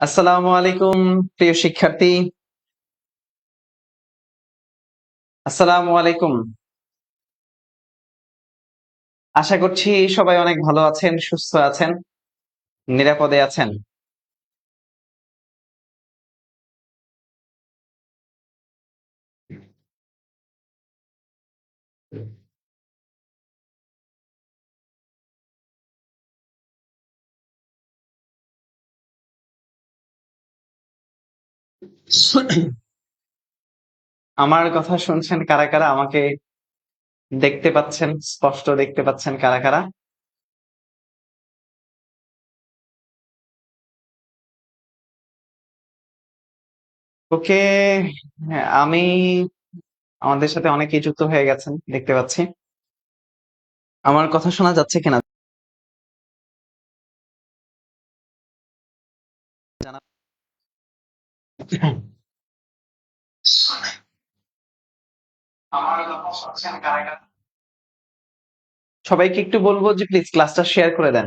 আসসালামু আলাইকুম প্রিয় শিক্ষার্থী। আসসালামু আলাইকুম। আশা করছি সবাই অনেক ভালো আছেন, সুস্থ আছেন, নিরাপদে আছেন। আমার কথা শুনছেন কারা কারা? আমাকে দেখতে পাচ্ছেন, স্পষ্ট দেখতে পাচ্ছেন কারা কারা? ওকে। হ্যাঁ, আমাদের সাথে অনেকেই যুক্ত হয়ে গেছেন দেখতে পাচ্ছি। আমার কথা শোনা যাচ্ছে কিনা জানা। আমার কথা শুনছেন কারা কারা? সবাইকে একটু বলবো যে প্লিজ ক্লাসটা শেয়ার করে দেন।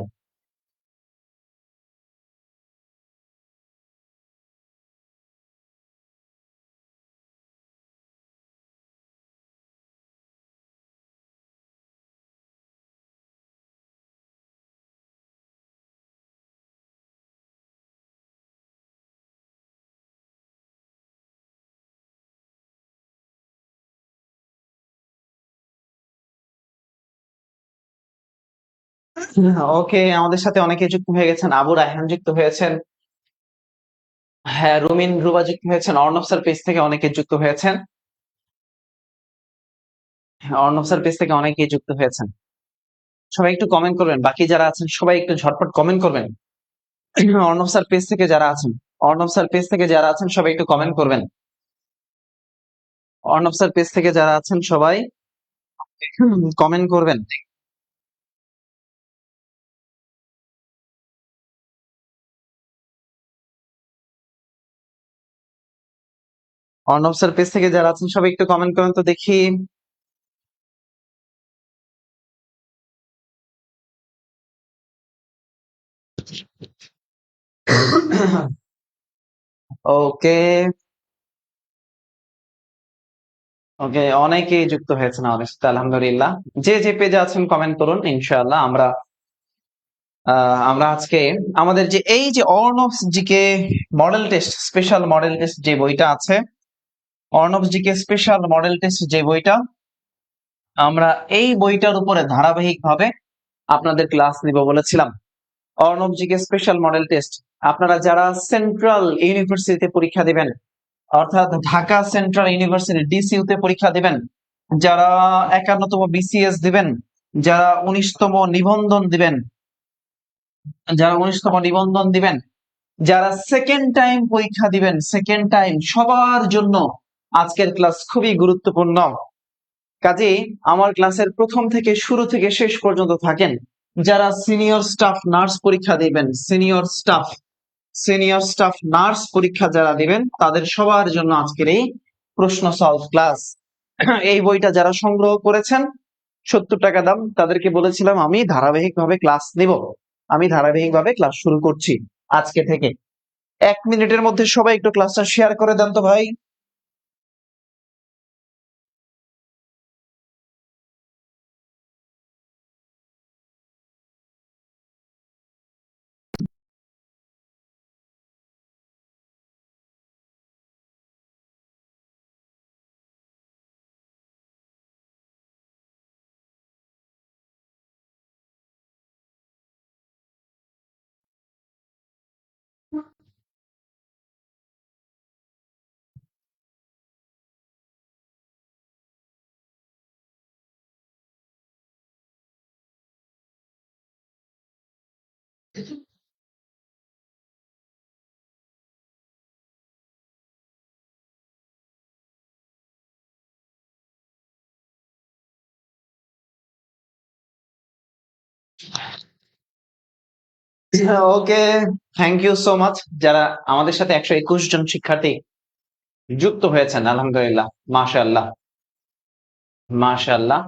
ওকে, আমাদের সাথে অনেকে যুক্ত হয়ে গেছেন। আবু রায়হান যুক্ত হয়েছেন। হ্যাঁ, রুমিন রুবা যুক্ত হয়েছেন। অর্ণব স্যার পেজ থেকে অনেকে যুক্ত হয়েছেন। হ্যাঁ, অর্ণব স্যার পেজ থেকে অনেকেই যুক্ত হয়েছেন। সবাই একটু কমেন্ট করবেন, বাকি যারা আছেন সবাই একটু ঝটপট কমেন্ট করবেন। অর্ণব স্যার পেজ থেকে যারা আছেন, অর্ণব স্যার পেজ থেকে যারা আছেন সবাই একটু কমেন্ট করবেন। অর্ণব স্যার পেজ থেকে যারা আছেন সবাই কমেন্ট করবেন। অর্ণব স্যার পেজ থেকে যারা আছেন সবাই একটু কমেন্ট করেন তো দেখি। ওকে, ওকে, অনেকেই যুক্ত হয়েছেন আমাদের সাথে, আলহামদুলিল্লাহ। যে যে পেজে আছেন কমেন্ট করুন, ইনশাআল্লাহ আমরা আজকে আমাদের যে এই যে Arnab GK model test, special model test যে বইটা আছে, Arnab GK special model test যে বইটা, আমরা এই বইটার উপরে ধারাবাহিকভাবে আপনাদের ক্লাস নিব বলেছিলাম। Arnab GK special model test আপনারা যারা সেন্ট্রাল ইউনিভার্সিটিতে পরীক্ষা দিবেন, অর্থাৎ ঢাকা সেন্ট্রাল ইউনিভার্সিটি ডিসিইউ তে পরীক্ষা দিবেন, যারা 51তম বিসিএস দিবেন, যারা 19তম নিবন্ধন দিবেন, যারা 19তম নিবন্ধন দিবেন, যারা সেকেন্ড টাইম পরীক্ষা দিবেন, সেকেন্ড টাইম, সবার জন্য আজকের ক্লাস খুবই গুরুত্বপূর্ণ। কাজেই আমার ক্লাসের প্রথম থেকে শুরু থেকে শেষ পর্যন্ত থাকেন। যারা সিনিয়র স্টাফ নার্স পরীক্ষা দিবেন, সিনিয়র স্টাফ নার্স পরীক্ষা যারা দিবেন, তাদের সবার জন্য আজকের এই প্রশ্ন সলভ ক্লাস। এই বইটা যারা সংগ্রহ করেছেন, 70 টাকা দাম, তাদেরকে বলেছিলাম আমি ধারাবাহিকভাবে ক্লাস নিব। আমি ধারাবাহিকভাবে ক্লাস শুরু করছি আজকে থেকে। 1 মিনিটের মধ্যে সবাই একটু ক্লাসটা শেয়ার করে দেন তো ভাই। ওকে, থ্যাংক ইউ সো মাচ। যারা আমাদের সাথে 121 জন শিক্ষার্থী যুক্ত হয়েছেন, আলহামদুলিল্লাহ, মাশাআল্লাহ, মাশাআল্লাহ।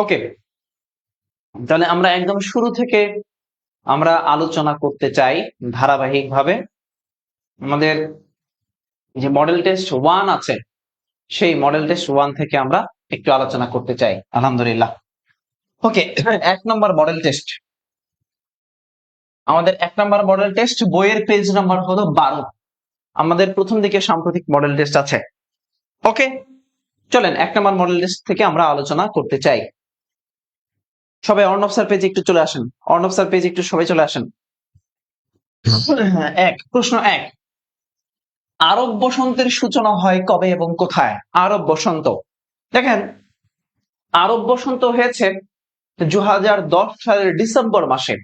ওকে, তাহলে আমরা একদম শুরু থেকে আমরা আলোচনা করতে চাই ধারাবাহিকভাবে। আমাদের যে মডেল টেস্ট 1 আছে সেই মডেল টেস্ট 1 থেকে আমরা একটু আলোচনা করতে চাই। আলহামদুলিল্লাহ। ওকে, 1 নম্বর মডেল টেস্ট। আমাদের 1 নম্বর মডেল টেস্ট বইয়ের পেজ নাম্বার হলো 12। আমাদের প্রথম দিকে সাম্প্রতিক মডেল টেস্ট আছে। ওকে, চলেন 1 নম্বর মডেল টেস্ট থেকে আমরা আলোচনা করতে চাই। সবাই অর্ণব স্যার পেজে একটু চলে আসেন। অর্ণব স্যার পেজে একটু সবাই চলে আসেন। প্রশ্ন 1, আরব বসন্তের সূচনা হয় কবে এবং কোথায়? আরব বসন্ত, দেখেন আরব বসন্ত হয়েছে 2010 সালের ডিসেম্বর মাসে।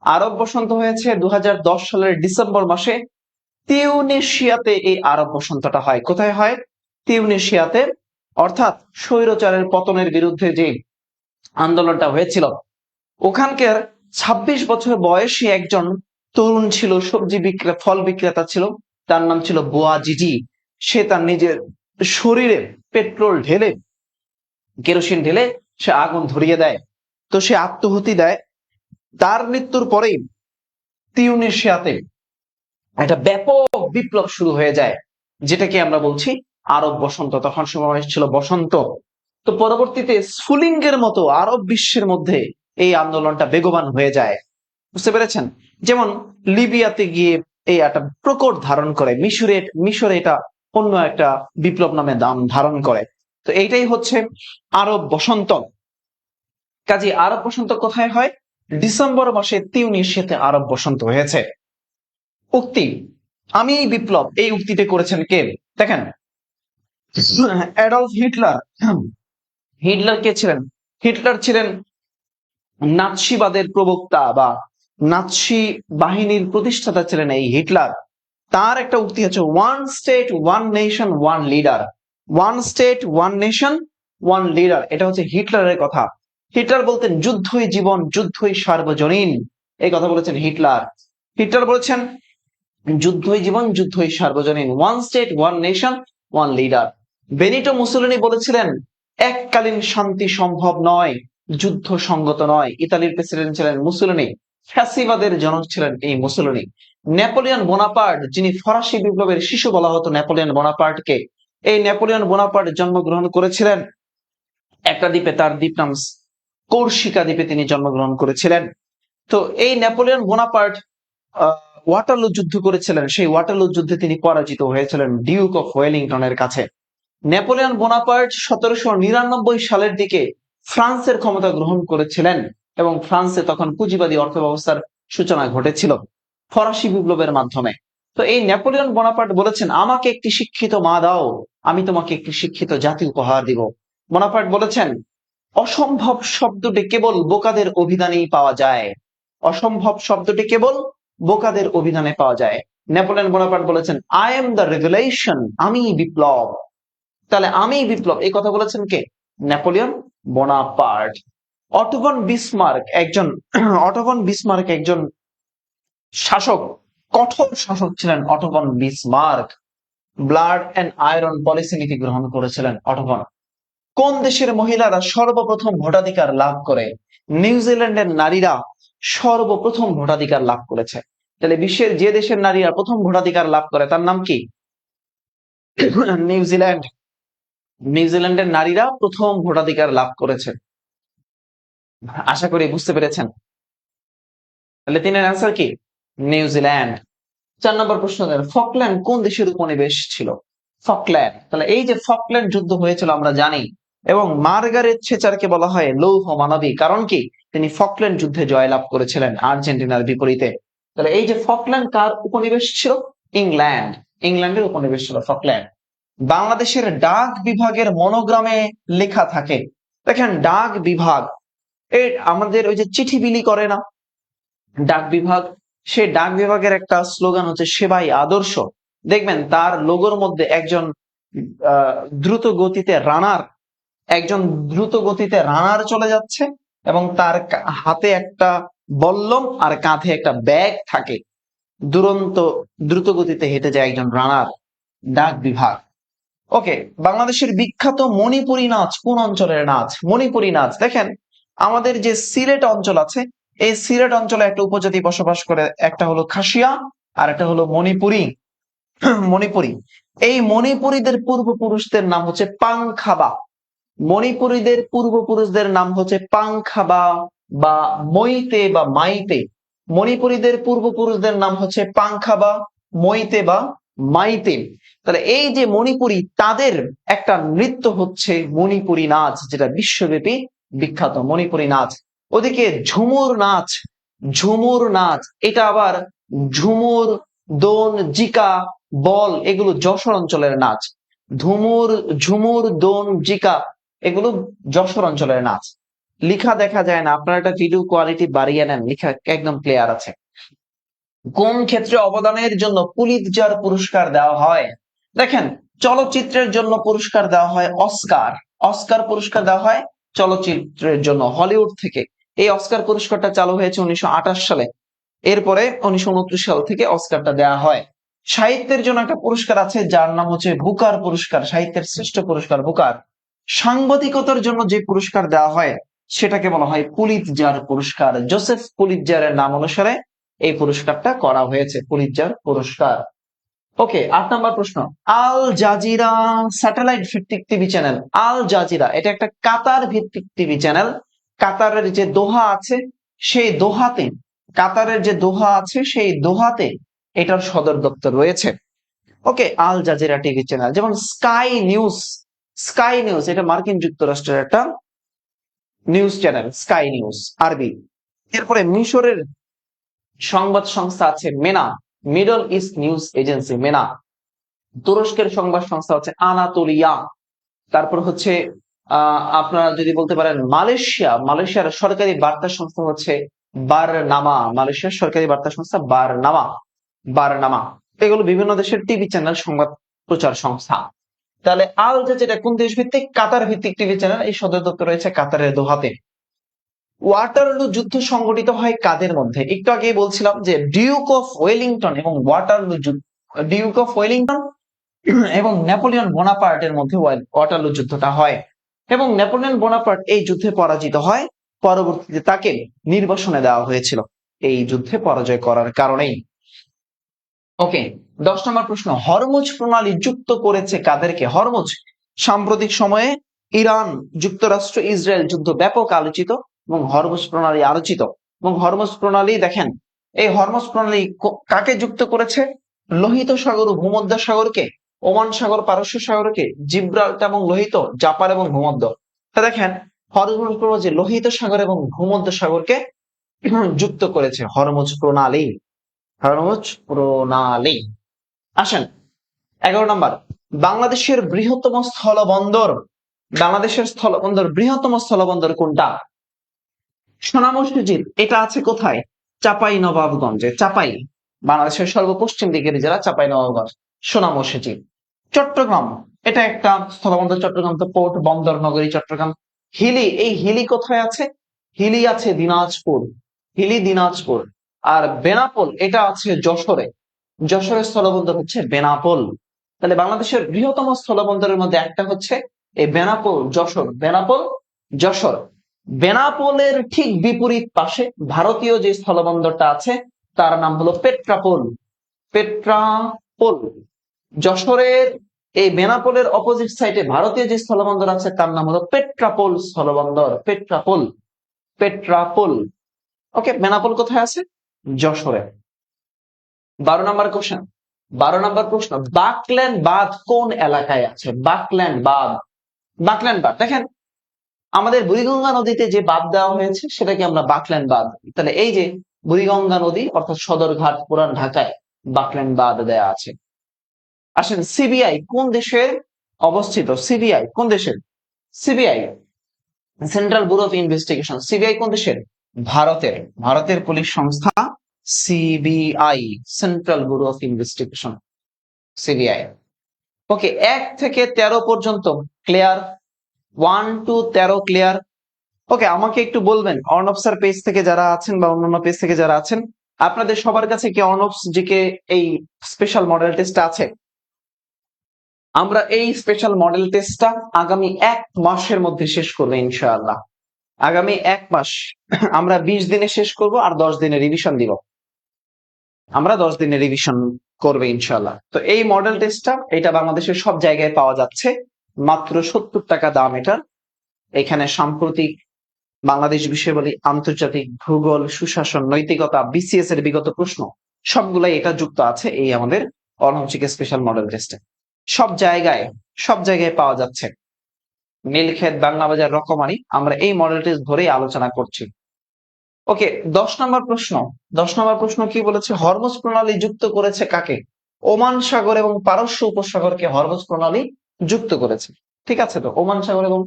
আরব বসন্ত হয়েছে 2010 সালের ডিসেম্বর মাসে তিউনিসিয়াতে। এই আরব বসন্তটা হয় কোথায় হয়? তিউনিসিয়াতে। অর্থাৎ স্বৈরাচারের পতনের বিরুদ্ধে যে আন্দোলনটা হয়েছিল, ওখানকার 26 বছর বয়সী একজন তরুণ ছিল, সবজি বিক্রেতা, ফল বিক্রেতা ছিল, তার নাম ছিল বোয়াজিজি। সে তার নিজের শরীরে পেট্রোল ঢেলে, কেরোসিন ঢেলে সে আগুন ধরিয়ে দেয়। তো সে আত্মহুতি দেয়। তার মৃত্যুর পরেই তিউনিসিয়াতে একটা ব্যাপক বিপ্লব শুরু হয়ে যায়, যেটাকে আমরা বলছি আরব বসন্ত। তখন সময় ছিল বসন্ত। তো পরবর্তীতে স্ফুলিঙ্গের মতো আরব বিশ্বের মধ্যে এই আন্দোলনটা বেগবান হয়ে যায়। বুঝতে পেরেছেন? যেমন লিবিয়াতে গিয়ে এই একটা প্রকট ধারণ করে, মিশরে এটা অন্য একটা বিপ্লব নামে দাম ধারণ করে। তো এইটাই হচ্ছে আরব বসন্ত। কাজে আরব বসন্ত কোথায় হয়? ডিসেম্বর মাসে তিউনিসিয়াতে আরব বসন্ত হয়েছে। উক্তি আমি বিপ্লব, এই উক্তিটা করেছেন কে? দেখেন অ্যাডলফ হিটলার। হিটলার কে ছিলেন? হিটলার ছিলেন নাৎসিবাদের প্রবক্তা বা নাৎসি বাহিনীর প্রতিষ্ঠাতা ছিলেন এই হিটলার। তার একটা উক্তি হচ্ছে one state one nation one leader. One state one nation one leader, এটা হচ্ছে হিটলারের কথা। হিটলার বলতেন যুদ্ধই জীবন, যুদ্ধই সার্বজনীন। এই কথা বলেছেন হিটলার। হিটলার বলেছেন যুদ্ধই জীবন, যুদ্ধই সার্বজনীন। One state one nation one leader. Benito Mussolini বলেছিলেন এককালীন শান্তি সম্ভব নয়, যুদ্ধ সঙ্গত নয়। ইতালির প্রেসিডেন্ট ছিলেন মুসোলিনি। ফ্যাসিবাদের জনক ছিলেন এই মুসোলিনি। নেপোলিয়ন বোনাপার্ট, যিনি ফরাসি বিপ্লবের শিশু বলা হতো নেপোলিয়ন বোনাপার্টকে, এই নেপোলিয়ন বোনাপার্ট জন্মগ্রহণ করেছিলেন একটা দ্বীপে, তার দ্বীপ নাম কোরসিকা দ্বীপে তিনি জন্মগ্রহণ করেছিলেন। তো এই নেপোলিয়ন বোনাপার্ট ওয়াটারলু যুদ্ধ করেছিলেন। সেই ওয়াটারলু যুদ্ধে তিনি পরাজিত হয়েছিলেন ডিউক অফ ওয়েলিংটনের কাছে। নেপোলিয়ন বোনাপার্ট 1799 সালের দিকে ফ্রান্সের ক্ষমতা গ্রহণ করেছিলেন এবং ফ্রান্সে তখন পুঁজিবাদী অর্থব্যবস্থার সূচনা ঘটেছিল ফরাসি বিপ্লবের মাধ্যমে। তো এই নেপোলিয়ন বোনাপার্ট বলেছেন আমাকে একটি শিক্ষিত মা দাও, আমি তোমাকে একটি শিক্ষিত জাতি উপহার দিব। বোনাপার্ট বলেছেন অসম্ভব শব্দটি কেবল বোকাদের অভিধানেই পাওয়া যায়। অসম্ভব শব্দটি কেবল বোকাদের অভিধানে পাওয়া যায়। নেপোলিয়ন বোনাপার্ট বলেছেন আই এম দ্য রেভেলেশন, আমি বিপ্লব। তাহলে আমি বিপ্লব, এই কথা বলেছেন কে? Napoleon Bonaparte. অটোভন বিসমার্ক একজন অটোভন বিসমার্ক একজন শাসক, কঠোর শাসক ছিলেন Otto von Bismarck. Blood and iron policy নীতি গ্রহণ করেছিলেন অটোভন। কোন দেশের মহিলারা সর্বপ্রথম ভোটাধিকার লাভ করে? নিউজিল্যান্ডের নারীরা সর্বপ্রথম ভোটাধিকার লাভ করেছে। তাহলে বিশ্বের যে দেশের নারীরা প্রথম ভোটাধিকার লাভ করে তার নাম কি? নিউজিল্যান্ড। নিউজিল্যান্ডের নারীরা প্রথম ভোটাধিকার লাভ করেছে। আশা করি বুঝতে পেরেছেন। তাহলে তিনের অ্যান্সার কি? নিউজিল্যান্ড। 4 নম্বর প্রশ্ন, ফকল্যান্ড কোন দেশের উপনিবেশ ছিল? ফকল্যান্ড। তাহলে এই যে ফকল্যান্ড যুদ্ধ হয়েছিল আমরা জানি, এবং মার্গারেট থেচারকে বলা হয় লৌহ মানবী। কারণ কি? তিনি ফকল্যান্ড যুদ্ধে জয়লাভ করেছিলেন আর্জেন্টিনার বিপরীতে। তাহলে এই যে ফকল্যান্ড কার উপনিবেশ ছিল? ইংল্যান্ড। ইংল্যান্ডের উপনিবেশ ছিল ফকল্যান্ড। বাংলাদেশের ডাক বিভাগের মনোগ্রামে লেখা থাকে, দেখেন ডাক বিভাগ, এই আমাদের ওই যে চিঠি বিলি করে না ডাক বিভাগ, সে ডাক বিভাগের একটা স্লোগান হচ্ছে সেবাই আদর্শ। দেখবেন তার লোগোর মধ্যে একজন দ্রুত গতিতে রানার, একজন দ্রুত গতিতে রানার চলে যাচ্ছে এবং তার হাতে একটা বল্লম আর কাঁধে একটা ব্যাগ থাকে। দুরন্ত দ্রুত গতিতে হেঁটে যায় একজন রানার। ডাক বিভাগ। ওকে, বাংলাদেশের বিখ্যাত মণিপুরী নাচ কোন অঞ্চলের নাচ? মণিপুরী নাচ, দেখেন আমাদের যে সিলেট অঞ্চল আছে, এই সিলেট অঞ্চলে একটা উপজাতি বসবাস করে, একটা হলো খাসিয়া আর একটা হলো মণিপুরি। মণিপুরি, এই মণিপুরীদের পূর্বপুরুষদের নাম হচ্ছে পাংখাবা। মণিপুরীদের পূর্বপুরুষদের নাম হচ্ছে পাংখাবা বা মইতে বা মাইতে। মণিপুরীদের পূর্বপুরুষদের নাম হচ্ছে পাংখাবা, মইতে বা মাইতে। তাহলে এই যে মণিপুরী, তাদের একটা নৃত্য হচ্ছে মণিপুরী নাচ, যেটা বিশ্বব্যাপী বিখ্যাত মণিপুরী নাচ। ওদিকে ঝুমুর নাচ, ঝুমুর নাচ এটা আবার ঝুমুর, দোন, জিকা, বল এগুলো যশোর অঞ্চলের নাচ। ঝুমুর, দোন, জিকা এগুলো যশোর অঞ্চলের নাচ। লেখা দেখা যায় না, আপনারা একটা ভিডিও কোয়ালিটি বাড়িয়ে নেন, লেখা একদম ক্লিয়ার আছে। কোন ক্ষেত্রে অবদানের জন্য পুলিৎজার পুরস্কার দেওয়া হয়? দেখেন, চলচ্চিত্রের জন্য পুরস্কার দেওয়া হয় অস্কার। অস্কার পুরস্কার দেওয়া হয় চলচ্চিত্রের জন্য হলিউড থেকে। এই অস্কার পুরস্কারটা চালু হয়েছে 1928 সালে। এরপরে 1929 সাল থেকে অস্কারটা দেওয়া হয়। সাহিত্যের জন্য একটা পুরস্কার আছে যার নাম হচ্ছে বুকার পুরস্কার, সাহিত্যের শ্রেষ্ঠ পুরস্কার বুকার। সাংবাদিকতার জন্য যে পুরস্কার দেওয়া হয় সেটাকে বলা হয় পুলিৎজার পুরস্কার। জোসেফ পুলিৎজারের নাম অনুসারে এই পুরস্কারটা করা হয়েছে, পুলিৎজার পুরস্কার। ওকে, 8 নম্বর প্রশ্ন। আল জাজিরা স্যাটেলাইট ভিত্তিক টিভি চ্যানেল। আল জাজিরা এটা একটা কাতার ভিত্তিক টিভি চ্যানেল। কাতারের যে দোহা আছে সেই দোহাতে, কাতারের যে দোহা আছে সেই দোহাতে এটার সদর দপ্তর রয়েছে। ওকে, আল জাজিরা টিভি চ্যানেল। যেমন স্কাই নিউজ, স্কাই নিউজ এটা মার্কিন যুক্তরাষ্ট্রের একটা নিউজ চ্যানেল, স্কাই নিউজ আরবি। এরপরে মিশরের সংবাদ সংস্থা আছে মেনা, মিডল ইস্ট নিউজ এজেন্সি মেনা। তুরস্কের সংবাদ সংস্থা হচ্ছে আনাতোলিয়া। তারপর হচ্ছে আপনারা যদি বলতে পারেন মালয়েশিয়ার সরকারি বার্তা সংস্থা হচ্ছে বারনামা। মালয়েশিয়ার সরকারি বার্তা সংস্থা বারনামা, বারনামা। এগুলো বিভিন্ন দেশের টিভি চ্যানেল, সংবাদ প্রচার সংস্থা। তাহলে আল জাজিরা কোন দেশ ভিত্তিক? কাতার ভিত্তিক টিভি চ্যানেল। এই সদর দপ্তর রয়েছে কাতারের দোহাতে। ওয়াটারলু যুদ্ধ সংঘটিত হয় কাদের মধ্যে? একটু আগে বলছিলাম যে ডিউক অফ ওয়েলিংটন এবং ওয়াটারলু যুদ্ধ, ডিউক অফ ওয়েলিংটন এবং নেপোলিয়ন বোনাপার্টের মধ্যে ওয়াটারলু যুদ্ধটা হয় এবং নেপোলিয়ন বোনাপার্ট এই যুদ্ধে পরাজিত হয়। পরবর্তীতে তাকে নির্বাসনে দেওয়া হয়েছিল এই যুদ্ধে পরাজয় করার কারণেই। ওকে, 10 নম্বর প্রশ্ন। হরমুজ প্রণালী যুক্ত করেছে কাদেরকে? হরমুজ সাম্প্রতিক সময়ে ইরান, যুক্তরাষ্ট্র, ইসরায়েল যুদ্ধ ব্যাপক আলোচিত এবং হরমুজ প্রণালী আলোচিত। এবং হরমুজ প্রণালী দেখেন, এই হরমুজ প্রণালী কাকে যুক্ত করেছে? লোহিত সাগর ও ভূমধ্য সাগরকে, ওমান সাগর, পারস্য সাগরকে, জিব্রাল্টার এবং লোহিত, জাপান এবং ভূমধ্য। দেখেন, হরমুজ প্রণালী লোহিত সাগর এবং ভূমধ্য সাগরকে যুক্ত করেছে হরমুজ প্রণালী, হরমুজ প্রণালী। আসেন 11 নম্বর। বাংলাদেশের বৃহত্তম স্থলবন্দর, বাংলাদেশের স্থলবন্দর, বৃহত্তম স্থলবন্দর কোনটা? সোনামুখ মসজিদ এটা আছে কোথায়? চাঁপাই নবাবগঞ্জে। চাঁপাই, বাংলাদেশের সর্বপশ্চিম দিকের জেলা চাঁপাই নবাবগঞ্জ, সোনামুখ মসজিদ। চট্টগ্রাম এটা একটা স্থলবন্দর, চট্টগ্রাম তো পোর্ট, বন্দর নগরী চট্টগ্রাম। হিলি, এই হিলি কোথায় আছে? হিলি আছে দিনাজপুর, হিলি দিনাজপুর। আর বেনাপোল এটা আছে যশোরে, যশোরের স্থলবন্দর হচ্ছে বেনাপোল। তাহলে বাংলাদেশের বৃহত্তম স্থলবন্দরের মধ্যে একটা হচ্ছে এই বেনাপোল যশোর, বেনাপোল যশোর। বেনাপোলের ঠিক বিপরীত পাশে ভারতীয় যে স্থলবন্দরটা আছে তার নাম হলো পেট্রাপোল, পেট্রাপোল। যশোরের এই বেনাপোলের অপোজিট সাইডে ভারতীয় যে স্থলবন্দর আছে তার নাম হলো পেট্রাপোল স্থলবন্দর, পেট্রাপোল, পেট্রাপোল। ওকে, বেনাপোল কোথায় আছে? যশোরে। 12 নম্বর কোশ্চেন, 12 নম্বর প্রশ্ন। বাকল্যান্ড বাঁধ কোন এলাকায় আছে? বাকল্যান্ড বাঁধ, বাকল্যান্ড বাঁধ দেখেন, আমাদের বুড়িগঙ্গা নদীতে যে বাঁধ দেওয়া হয়েছে সেটাকে আমরা বাকল্যান্ড বাঁধ। তাহলে এই যে বুড়িগঙ্গা নদী অর্থাৎ সদরঘাট পুরান ঢাকায় বাকল্যান্ড বাঁধ দেওয়া আছে। আসেন, সিবিআই কোন দেশের অবস্থিত? সিবিআই কোন দেশের? CBI central bureau of investigation. CBI কোন দেশের? ভারতের, ভারতের পুলিশ সংস্থা CBI, central bureau of investigation, CBI. Okay, 1 থেকে 13 পর্যন্ত ক্লিয়ার? 1 to 13 clear? ওকে, আমাকে একটু বলবেন অর্ণব স্যার পেজ থেকে যারা আছেন বা অন্যান্য পেজ থেকে যারা আছেন, আপনাদের সবার কাছে কি অর্ণব জিকে এই স্পেশাল মডেল টেস্ট আছে? আমরা এই স্পেশাল মডেল টেস্টটা আগামী 1 মাসের মধ্যে শেষ করবো ইনশাআল্লাহ। আগামী 1 মাস আমরা 20 দিনে শেষ করব আর 10 দিনে রিভিশন দিব। আমরা 10 দিনে রিভিশন করবে ইনশাআল্লাহ। তো এই মডেল টেস্টটা এটা বাংলাদেশের সব জায়গায় পাওয়া যাচ্ছে, মাত্র 70 টাকা দাম এটার। এখানে সাম্প্রতিক বাংলাদেশ বিষয়াবলী, আন্তর্জাতিক, ভূগোল, সুশাসন, নৈতিকতা, বিসিএস এর বিগত প্রশ্ন সবগুলাই এটা যুক্ত আছে এই আমাদের অর্ণব স্পেশাল মডেল টেস্টে। সব জায়গায় পাওয়া যাচ্ছে। নীলক্ষেত, বাংলা বাজার, রকমারি, আমরা এই মডেল টেস্ট ধরেই আলোচনা করছি। ওকে, 10 নম্বর প্রশ্ন। 10 নম্বর প্রশ্ন কি বলেছে? হরমুজ প্রণালী যুক্ত করেছে কাকে? ওমান সাগর এবং পারস্য উপসাগরকে হরমুজ প্রণালী যুক্ত করেছে। ঠিক আছে, তো ওমান সাগর এবং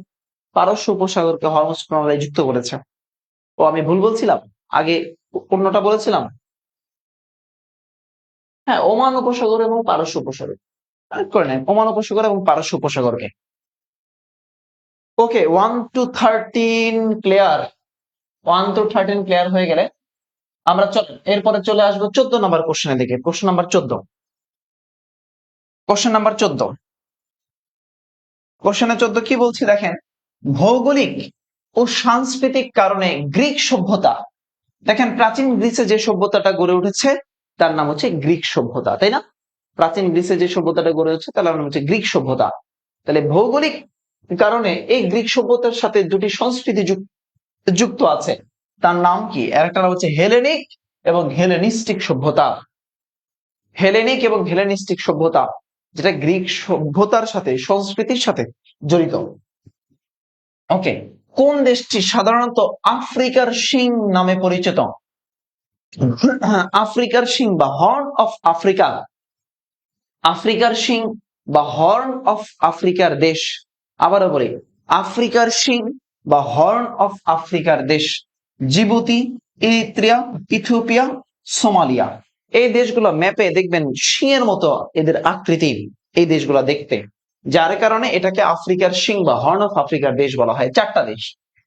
পারস্য উপসাগরকে হরমুজ প্রণালী যুক্ত করেছে। ও আমি ভুল বলছিলাম, আগে অন্যটা বলেছিলাম। হ্যাঁ, ওমান উপসাগর এবং পারস্য উপসাগর কারেক্ট করে নেন, ওমান উপসাগর এবং পারস্য উপসাগরকে। ওকে, 1 to 13 ক্লিয়ার। 1 to 13 ক্লিয়ার হয়ে গেলে আমরা এরপরে চলে আসবো 14 নম্বর কোশ্চেনের দিকে। Question number 14। Question number 14। কোশ্চেনে 14 কি বলছি দেখেন, ভৌগোলিক ও সাংস্কৃতিক কারণে গ্রিক সভ্যতা, দেখেন প্রাচীন গ্রিসে যে সভ্যতাটা গড়ে উঠেছে তার নাম হচ্ছে গ্রিক সভ্যতা, তাই না? প্রাচীন গ্রিসে যে সভ্যতাটা গড়ে উঠেছে তার নাম হচ্ছে গ্রিক সভ্যতা। তাহলে ভৌগোলিক কারণে এই গ্রিক সভ্যতার সাথে দুটি সংস্কৃতি যুক্ত আছে, তার নাম কি? একটা নাম হচ্ছে হেলেনিক এবং হেলেনিস্টিক সভ্যতা। হেলেনিক এবং হেলেনিস্টিক সভ্যতা, যেটা গ্রিক সভ্যতার সাথে, সংস্কৃতির সাথে জড়িত। ওকে, কোন দেশটি সাধারণত আফ্রিকার সিং নামে পরিচিত? আফ্রিকার সিং বা হর্ন অফ আফ্রিকা। আফ্রিকার সিং বা হর্ন অফ আফ্রিকার দেশ। আবারও বলি, আফ্রিকার সিং বা হর্ন অফ আফ্রিকার দেশ জিবুতি, ইরিত্রিয়া, ইথিওপিয়া, সোমালিয়া। এই দেশগুলো ম্যাপে দেখবেন সিংয়ের মতো এদের আকৃতি, এই দেশগুলো দেখতে, যার কারণে এটাকে আফ্রিকার সিং বা হর্ন অফ আফ্রিকার দেশ বলা হয়। 4টা দেশ,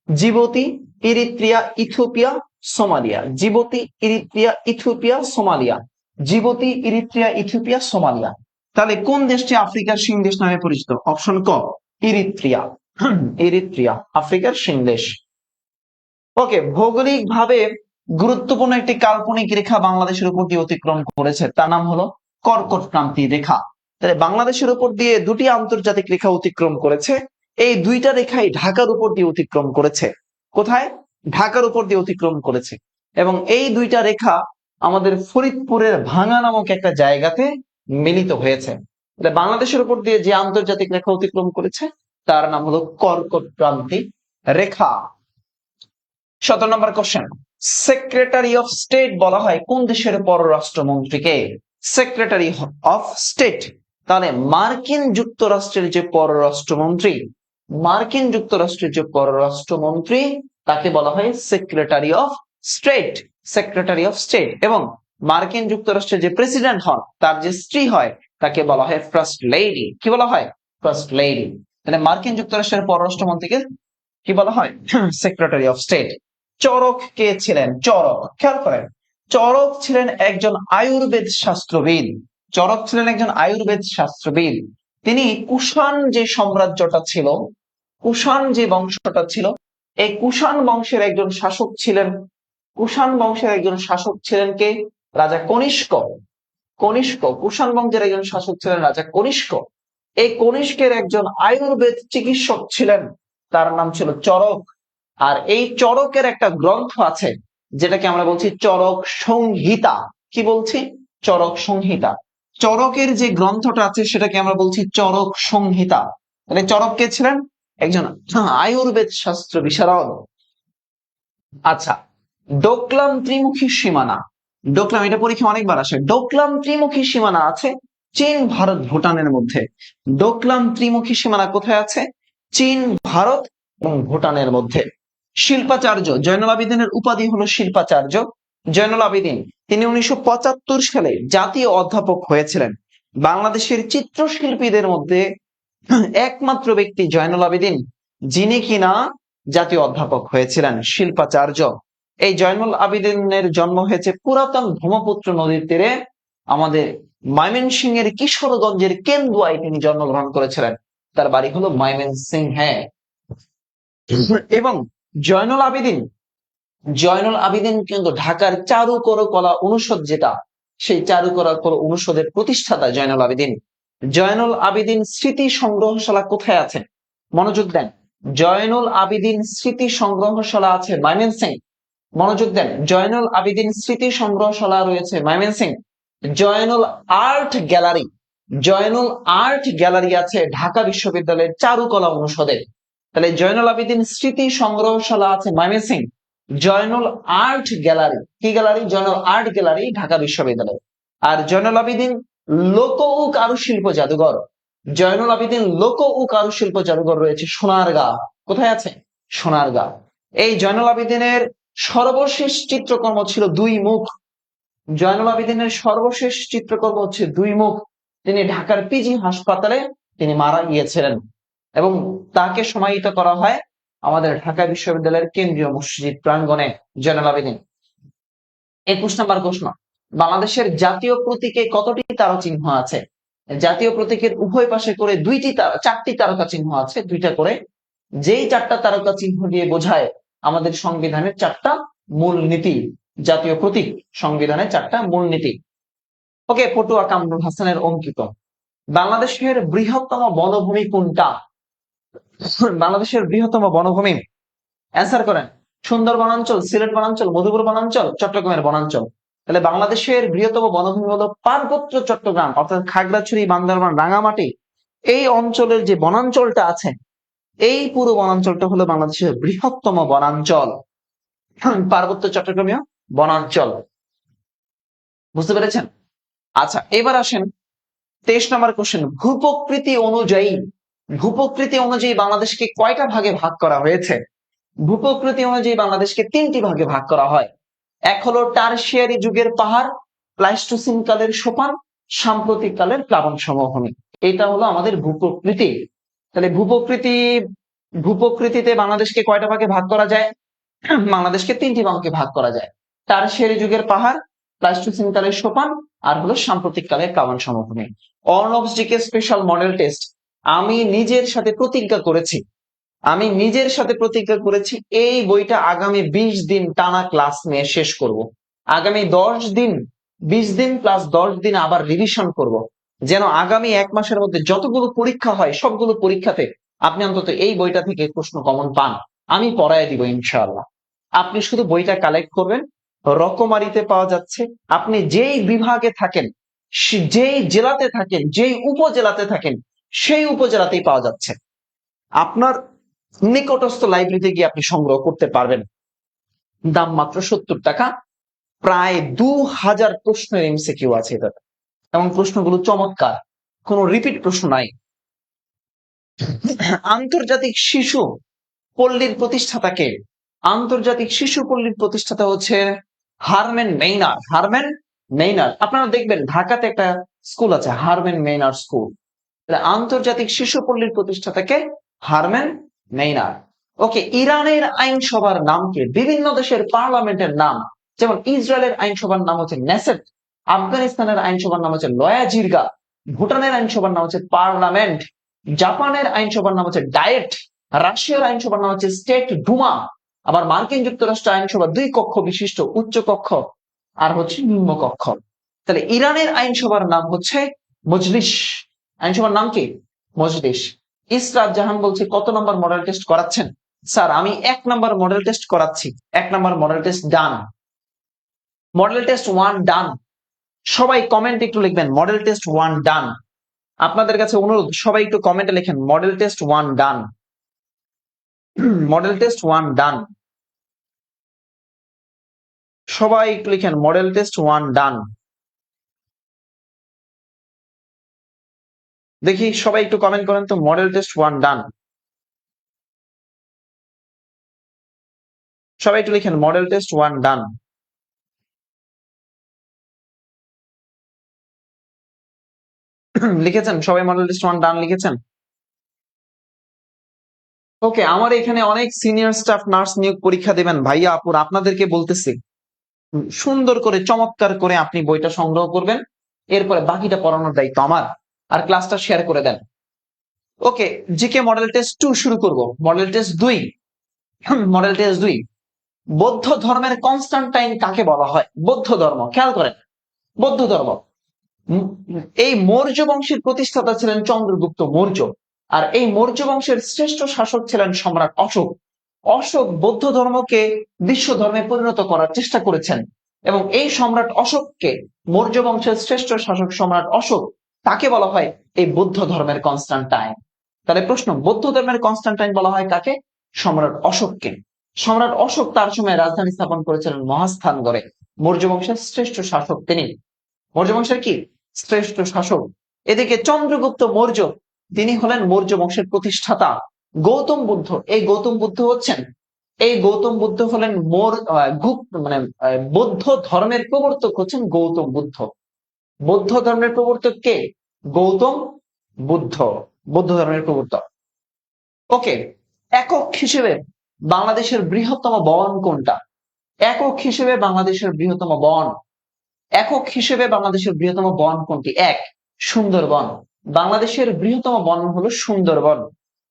Djibouti, Eritrea, Ethiopia, Somalia. Djibouti, Eritrea, Ethiopia, Somalia. Djibouti, Eritrea, Ethiopia, Somalia. তাহলে কোন দেশটি আফ্রিকার সিং দেশ নামে পরিচিত? অপশন ক, ইরিত্রিয়া। ইরিত্রিয়া আফ্রিকার সিং দেশ। ওকে, ভৌগোলিক ভাবে গুরুত্বপূর্ণ একটি কাল্পনিক রেখা বাংলাদেশের উপর দিয়ে অতিক্রম করেছে, তার নাম হলো কর্কট ক্রান্তি রেখা। তাহলে বাংলাদেশের উপর দিয়ে দুটি আন্তর্জাতিক রেখা অতিক্রম করেছে, এই দুইটা রেখাই ঢাকার উপর দিয়ে অতিক্রম করেছে। কোথায়? ঢাকার উপর দিয়ে অতিক্রম করেছে। এবং এই দুইটা রেখা আমাদের ফরিদপুরের ভাঙা নামক একটা জায়গাতে মিলিত হয়েছে। বাংলাদেশের উপর দিয়ে যে আন্তর্জাতিক রেখা অতিক্রম করেছে তার নাম হলো কর্কট ক্রান্তি রেখা। 17 নম্বর কোশ্চেন, সেক্রেটারি অফ স্টেট বলা হয় কোন দেশের পররাষ্ট্রমন্ত্রীকে? সেক্রেটারি অফ স্টেট, তাহলে মার্কিন যুক্তরাষ্ট্রের যে পররাষ্ট্রমন্ত্রী, মার্কিন যুক্তরাষ্ট্রের যে পররাষ্ট্রমন্ত্রী তাকে বলা হয় secretary of state. Secretary of state. এবং মার্কিন যুক্তরাষ্ট্রের যে প্রেসিডেন্ট হন তার যে স্ত্রী হয় তাকে বলা হয় ফার্স্ট লেডি। কি বলা হয়? First lady. তাহলে মার্কিন যুক্তরাষ্ট্রের পররাষ্ট্রমন্ত্রীকে কি বলা হয়? Secretary of state. চরক কে ছিলেন? চরক, খেয়াল করেন, চরক ছিলেন একজন আয়ুর্বেদ শাস্ত্রবিদ। চরক ছিলেন একজন আয়ুর্বেদ শাস্ত্রবিদ। তিনি কুষাণ যে সাম্রাজ্যটা ছিল, কুষাণ যে বংশটা ছিল, এই কুষাণ বংশের একজন শাসক ছিলেন। কুষাণ বংশের একজন শাসক ছিলেন কে? রাজা কনিষ্ক। কনিষ্ক, কুষাণ বংশের একজন শাসক ছিলেন রাজা কনিষ্ক। এই কনিষ্কের একজন আয়ুর্বেদ চিকিৎসক ছিলেন, তার নাম ছিল চরক। আর এই চরকের একটা গ্রন্থ আছে যেটাকে আমরা বলছি চরক সংহিতা। কি বলছি? চরক সংহিতা। চরকের যে গ্রন্থটা আছে সেটাকে আমরা বলছি চরক সংহিতা। তাহলে চরক কে ছিলেন? একজন আয়ুর্বেদ শাস্ত্র বিশারদ। আচ্ছা, ডোকলাম ত্রিমুখী সীমানা। ডোকলাম, এটা পরীক্ষা অনেকবার আসে। ডোকলাম ত্রিমুখী সীমানা আছে চীন, ভারত, ভুটানের মধ্যে। ডোকলাম ত্রিমুখী সীমানা কোথায় আছে? চীন, ভারত এবং ভুটানের মধ্যে। শিল্পাচার্য, জয়নুল আবেদিনের উপাধি হলো শিল্পাচার্য। জয়নুল আবেদিন তিনি 1975 সালে জাতীয় অধ্যাপক হয়েছিলেন। বাংলাদেশের চিত্রশিল্পীদের মধ্যে একমাত্র ব্যক্তি জয়নুল আবেদিন যিনি কিনা জাতীয় অধ্যাপক হয়েছিলেন, শিল্পাচার্য। এই জয়নুল আবেদিনের জন্ম হয়েছে পুরাতন ব্রহ্মপুত্র নদীর তীরে, আমাদের ময়মনসিংহের কিশোরগঞ্জের কেন্দুয়ায় তিনি জন্মগ্রহণ করেছিলেন। তার বাড়ি হলো ময়মনসিংহে। এবং জয়নুল আবেদিন জয়নুল আবেদিন কিন্তু ঢাকার চারুকলা অনুষদ যেটা, সেই চারুকলা অনুষদের প্রতিষ্ঠাতা জয়নুল আবেদিন। জয়নুল আবেদিন স্মৃতি সংগ্রহশালা কোথায় আছে? মনোযোগ দেন। জয়নুল আবেদিন স্মৃতি সংগ্রহশালা আছে ময়মনসিংহ। মনোযোগ দেন। জয়নুল আবেদিন স্মৃতি সংগ্রহশালা রয়েছে Mymensingh. Zainul art gallery Zainul art gallery আছে ঢাকা বিশ্ববিদ্যালয়ের চারুকলা অনুষদে। তাহলে জয়নুল আবেদিন স্মৃতি সংগ্রহশালা আছে ময়মনসিংহ। জয়নুল আর্ট গ্যালারি, কি gallery? Zainul art gallery Dhaka বিশ্ববিদ্যালয়। আর জয়নুল আবেদিন লোক ও কারুশিল্প জাদুঘর জয়নুল আবেদিন লোক ও কারুশিল্প জাদুঘর রয়েছে সোনারগাঁ। কোথায় আছে? সোনারগাঁ। এই জয়নুল আবেদিনের সর্বশেষ চিত্রকর্ম ছিল দুই মুখ। জয়নুল আবেদিনের সর্বশেষ চিত্রকর্ম হচ্ছে দুই মুখ। তিনি ঢাকার পিজি হাসপাতালে তিনি মারা গিয়েছিলেন এবং তাকে সমাহিত করা হয় আমাদের ঢাকা বিশ্ববিদ্যালয়ের কেন্দ্রীয় মসজিদ প্রাঙ্গণে। জয়নুল আবেদিন। 21 নম্বর প্রশ্ন, বাংলাদেশের জাতীয় প্রতীকে কতটি তারা চিহ্ন আছে? জাতীয় প্রতীকের উভয় পাশে করে চারটি তারকা চিহ্ন আছে, দুইটা করে। যেই চারটা তারকা চিহ্ন দিয়ে বোঝায় আমাদের সংবিধানের চারটা মূল নীতি। জাতীয় প্রতীক সংবিধানের চারটা মূল নীতি। ওকে, পটুয়া কামরুল হাসানের অঙ্কিত। বাংলাদেশের বৃহত্তম বনভূমি কোনটা? বাংলাদেশের বৃহত্তম বনভূমি, অ্যান্সার করেন। সুন্দর বনাঞ্চল, সিলেট বনাঞ্চল, মধুপুর বনাঞ্চল, চট্টগ্রামের বনাঞ্চল। তাহলে বাংলাদেশের বৃহত্তম বনভূমি হলো পার্বত্য চট্টগ্রাম, অর্থাৎ খাগড়াছড়ি, বান্দরবান, রাঙামাটি এই অঞ্চলের যে বনাঞ্চলটা আছে, এই পুরো বনাঞ্চলটা হলো বাংলাদেশের বৃহত্তম বনাঞ্চল, পার্বত্য চট্টগ্রামীয় বনাঞ্চল। বুঝতে পেরেছেন? আচ্ছা, এবার আসেন 23 নম্বর কোশ্চেন। ভূপ্রকৃতি অনুযায়ী বাংলাদেশকে কয়টা ভাগে ভাগ করা হয়েছে? ভূপ্রকৃতি অনুযায়ী বাংলাদেশকে 3টি ভাগে ভাগ করা হয়। এক হলো টারশিয়ারি যুগের পাহাড়, প্লাইস্টোসিন কালের সোপান, সাম্প্রতিক কালের প্লাবন সমভূমি। এটা হলো আমাদের ভূপ্রকৃতি। তাহলে ভূপ্রকৃতিতে বাংলাদেশকে কয়টা ভাগে ভাগ করা যায়? বাংলাদেশকে 3টি ভাগে ভাগ করা যায়। টারশিয়ারি যুগের পাহাড়, প্লাইস্টোসিন কালের সোপান, আর হলো সাম্প্রতিক কালের প্লাবন সমভূমি। Arnab GK special model test আমি নিজের সাথে প্রতিজ্ঞা করেছি এই বইটা আগামী 20 দিন টানা ক্লাস নিয়ে শেষ করব। আগামী 10 দিন, 20 দিন প্লাস 10 দিন আবার রিভিশন করব, যেন আগামী 1 মাসের মধ্যে যতগুলো পরীক্ষা হয় সবগুলো পরীক্ষাতে আপনি অন্তত এই বইটা থেকে প্রশ্ন কমন পান। আমি পড়ায় দিব ইনশাআল্লাহ। আপনি শুধু বইটা কালেক্ট করবেন। রকমারিতে পাওয়া যাচ্ছে। আপনি যেই বিভাগে থাকেন, যেই জেলাতে থাকেন, যেই উপজেলাতে থাকেন, সেই উপজেলাতেই পাওয়া যাচ্ছে। আপনার নিকটস্থ লাইব্রেরিতে গিয়ে আপনি সংগ্রহ করতে পারবেন। দাম মাত্র 70 টাকা। প্রায় 2000 প্রশ্নের এমসিকিউ আছে এটাতে, এবং প্রশ্নগুলো চমৎকার, কোনো রিপিট প্রশ্ন নাই। আন্তর্জাতিক শিশু পল্লীর প্রতিষ্ঠাতাকে? আন্তর্জাতিক শিশু পল্লীর প্রতিষ্ঠাতা হচ্ছে হারম্যান মেইনার। আপনারা দেখবেন ঢাকাতে একটা স্কুল আছে হারম্যান মেইনার স্কুল। আন্তর্জাতিক শিশু পল্লীর প্রতিষ্ঠাতাকে হারম্যান মেইনার। ওকে, ইরানের আইনসভার নাম কি? বিভিন্ন দেশের পার্লামেন্টের নাম, যেমন ইসরায়েলের আইনসভার নাম হচ্ছে নেসেট, আফগানিস্তানের আইনসভার নাম হচ্ছে লয়া জিরগা, ভুটানের আইনসভার নাম হচ্ছে পার্লামেন্ট, জাপানের আইনসভার নাম হচ্ছে ডায়েট, রাশিয়ার আইনসভার নাম হচ্ছে স্টেট ডুমা, আবার মার্কিন যুক্তরাষ্ট্র আইনসভা 2 কক্ষ বিশিষ্ট উচ্চ কক্ষ আর হচ্ছে নিম্ন কক্ষ। তাহলে ইরানের আইনসভার নাম হচ্ছে মজলিস। আইনসভার নাম কি? মজলিস। ইসরাত জাহান বলছে কত নম্বর মডেল টেস্ট করাচ্ছেন? স্যার আমি 1 নম্বর মডেল টেস্ট করাচ্ছি। 1 নম্বর মডেল টেস্ট ডান। মডেল টেস্ট 1 ডান। সবাই কমেন্টে একটু লিখবেন মডেল টেস্ট 1 ডান। আপনাদের কাছে অনুরোধ, সবাই একটু কমেন্টে লিখেন মডেল টেস্ট 1 ডান। মডেল টেস্ট 1 ডান। সবাই একটু লিখেন মডেল টেস্ট 1 ডান। দেখি সবাই একটু কমেন্ট করেন তো, মডেল টেস্ট 1 ডান। সবাই একটু লিখেন মডেল টেস্ট 1 ডান। লিখেছেন সবাই? মডেল টেস্ট 1 ডান লিখেছেন? ওকে, আমার এখানে অনেক সিনিয়র স্টাফ নার্স নিয়োগ পরীক্ষা দেবেন ভাইয়া আপুর, আপনাদেরকে বলতেছি সুন্দর করে চমৎকার করে আপনি বইটা সংগ্রহ করবেন, এরপরে বাকিটা পড়ানোর দায়িত্ব আমার, আর ক্লাসটা শেয়ার করে দেন। ওকে, জিকে মডেল টেস্ট 2 শুরু করব। মডেল টেস্ট 2 মডেল টেস্ট 2, বৌদ্ধ ধর্মের কনস্টান্টাইন কাকে বলা হয়? বৌদ্ধ ধর্ম, খেয়াল করেন, বৌদ্ধ ধর্ম, এই মৌর্য বংশের প্রতিষ্ঠাতা ছিলেন চন্দ্রগুপ্ত মৌর্য, আর এই মৌর্য বংশের শ্রেষ্ঠ শাসক ছিলেন সম্রাট অশোক। অশোক বৌদ্ধ ধর্মকে বিশ্ব ধর্মে পরিণত করার চেষ্টা করেছেন, এবং এই সম্রাট অশোককে, মৌর্য বংশের শ্রেষ্ঠ শাসক সম্রাট অশোক, তাকে বলা হয় এই বৌদ্ধ ধর্মের কনস্টান্টাইন। তাহলে প্রশ্ন, বৌদ্ধ ধর্মের কনস্টান্টাইন বলা হয় কাকে? সম্রাট অশোককে। সম্রাট অশোক তার সময় রাজধানী স্থাপন করেছিলেন মহাস্থানগড়ে। মৌর্য বংশের শ্রেষ্ঠ শাসক তিনি, মৌর্য বংশের কি শ্রেষ্ঠ শাসক। এদিকে চন্দ্রগুপ্ত মৌর্য, তিনি হলেন মৌর্য বংশের প্রতিষ্ঠাতা। গৌতম বুদ্ধ, এই গৌতম বুদ্ধ হচ্ছেন, এই গৌতম বুদ্ধ হলেন বৌদ্ধ ধর্মের প্রবর্তক হচ্ছেন গৌতম বুদ্ধ। বৌদ্ধ ধর্মের প্রবর্তক কে? গৌতম বুদ্ধ, বৌদ্ধ ধর্মের প্রবর্তক। ওকে, একক হিসেবে বাংলাদেশের বৃহত্তম বন কোনটা? একক হিসেবে বাংলাদেশের বৃহত্তম বন, একক হিসেবে বাংলাদেশের বৃহত্তম বন কোনটি? এক, সুন্দরবন। বাংলাদেশের বৃহত্তম বন হলো সুন্দরবন।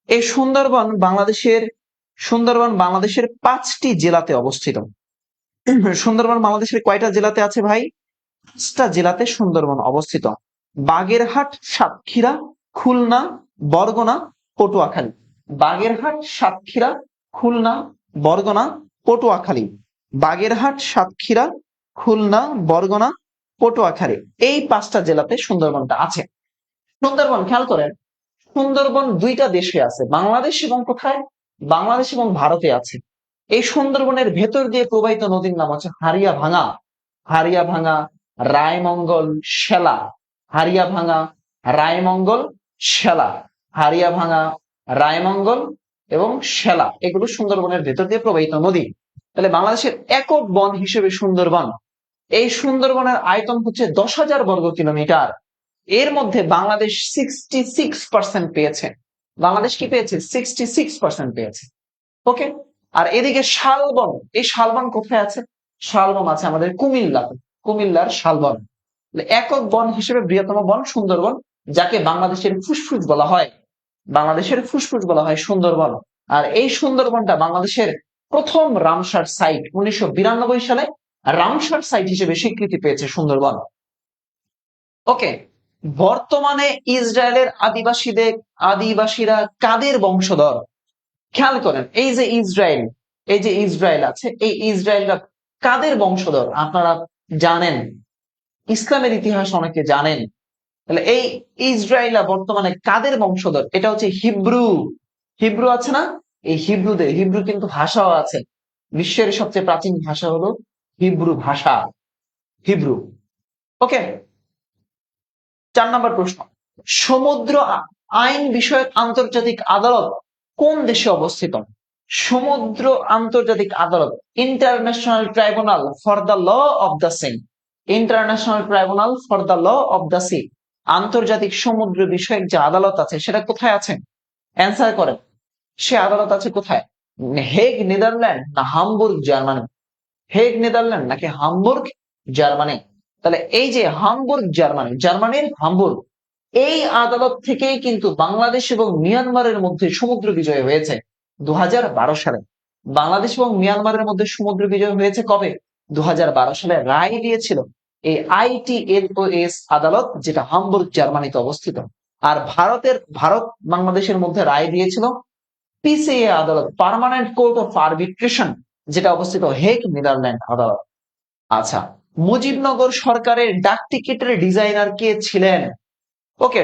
এই সুন্দরবন বাংলাদেশের 5টি জেলাতে অবস্থিত। সুন্দরবন বাংলাদেশের কয়টা জেলাতে আছে ভাই? 5টা জেলাতে সুন্দরবন অবস্থিত। বাগেরহাট, সাতক্ষীরা, খুলনা, বরগুনা, পটুয়াখালী। বাগেরহাট, সাতক্ষীরা, খুলনা, বরগুনা, পটুয়াখালী। বাগেরহাট, সাতক্ষীরা, খুলনা, বরগুনা, পটুয়াখালী, এই 5টা জেলাতে সুন্দরবনটা আছে। সুন্দরবন, খেয়াল করেন, সুন্দরবন 2টা দেশে আছে, বাংলাদেশ এবং কোথায়? বাংলাদেশ এবং ভারতে আছে। এই সুন্দরবনের ভেতর দিয়ে প্রবাহিত নদীর নাম হচ্ছে হারিয়াভাঙা। হারিয়াভাঙা, রায়মঙ্গল, শেলা। হারিয়াভাঙা, রায়মঙ্গল, শেলা। হারিয়াভাঙা, রায়মঙ্গল এবং শেলা, এগুলো সুন্দরবনের ভেতর দিয়ে প্রবাহিত নদী। তাহলে বাংলাদেশের একক বন হিসেবে সুন্দরবন। এই সুন্দরবনের আয়তন হচ্ছে 10,000 বর্গ কিলোমিটার। এর মধ্যে বাংলাদেশ 66% পেয়েছে। বাংলাদেশ কি পেয়েছে? 66% পেয়েছে। ওকে, আর এদিকে শালবন, এই শালবন কোথায় আছে? শালবন আছে আমাদের কুমিল্লাতে, কুমিল্লার শালবন। একক বন হিসেবে বৃহত্তম বন সুন্দরবন, যাকে বাংলাদেশের ফুসফুস বলা হয়। বাংলাদেশের ফুসফুস বলা হয় সুন্দরবন। আর এই সুন্দরবনটা বাংলাদেশের প্রথম রামসার সাইট, 1992 সালে রামসার সাইট হিসেবে স্বীকৃতি পেয়েছে সুন্দরবন। ওকে, বর্তমানে ইসরায়েলের আদিবাসীরা কাদের বংশধর? খেয়াল করেন, এই যে ইসরায়েল আছে, এই ইসরায়েলরা কাদের বংশধর? আপনারা জানেন, ইসলামের ইতিহাস অনেকে জানেন। তাহলে এই ইসরায়েলরা বর্তমানে কাদের বংশধর? এটা হচ্ছে হিব্রু। হিব্রু আছে না, এই হিব্রু কিন্তু ভাষাও আছে। বিশ্বের সবচেয়ে প্রাচীন ভাষা হলো হিব্রু ভাষা, হিব্রু। ওকে, 4 নম্বর প্রশ্ন, সমুদ্র আইন বিষয়ক আন্তর্জাতিক আদালত কোন দেশে অবস্থিত? সমুদ্র আন্তর্জাতিক আদালত, international tribunal for the law of the sea. International tribunal for the law of the sea, আন্তর্জাতিক সমুদ্র বিষয়ক যে আদালত আছে সেটা কোথায় আছে? অ্যান্সার করেন, সে আদালত আছে কোথায়? হেগ নেদারল্যান্ড না হামবুর্গ জার্মানি? হেগ নেদারল্যান্ড নাকি হামবুর্গ জার্মানি? তাহলে এই যে হামবুর্গ জার্মানি, জার্মানির হামবুর্গ, এই আদালত থেকেই কিন্তু বাংলাদেশ এবং মিয়ানমারের মধ্যে সমুদ্র বিজয় হয়েছে 2012 সালে। বাংলাদেশ এবং মিয়ানমারের মধ্যে সমুদ্র বিজয় হয়েছে কবে? 2012 সালে রায় দিয়েছিল এই ITLOS আদালত, যেটা হামবুর্গ জার্মানিতে অবস্থিত। আর ভারত বাংলাদেশের মধ্যে রায় দিয়েছিল PCA আদালত, পার্মানেন্ট কোর্ট অফ আরবিট্রেশন, যেটা অবস্থিত হেগ নেদারল্যান্ড আদালত। আচ্ছা, মুজিবনগর সরকারের ডাক টিকিটের ডিজাইনার কে ছিলেন? ওকে,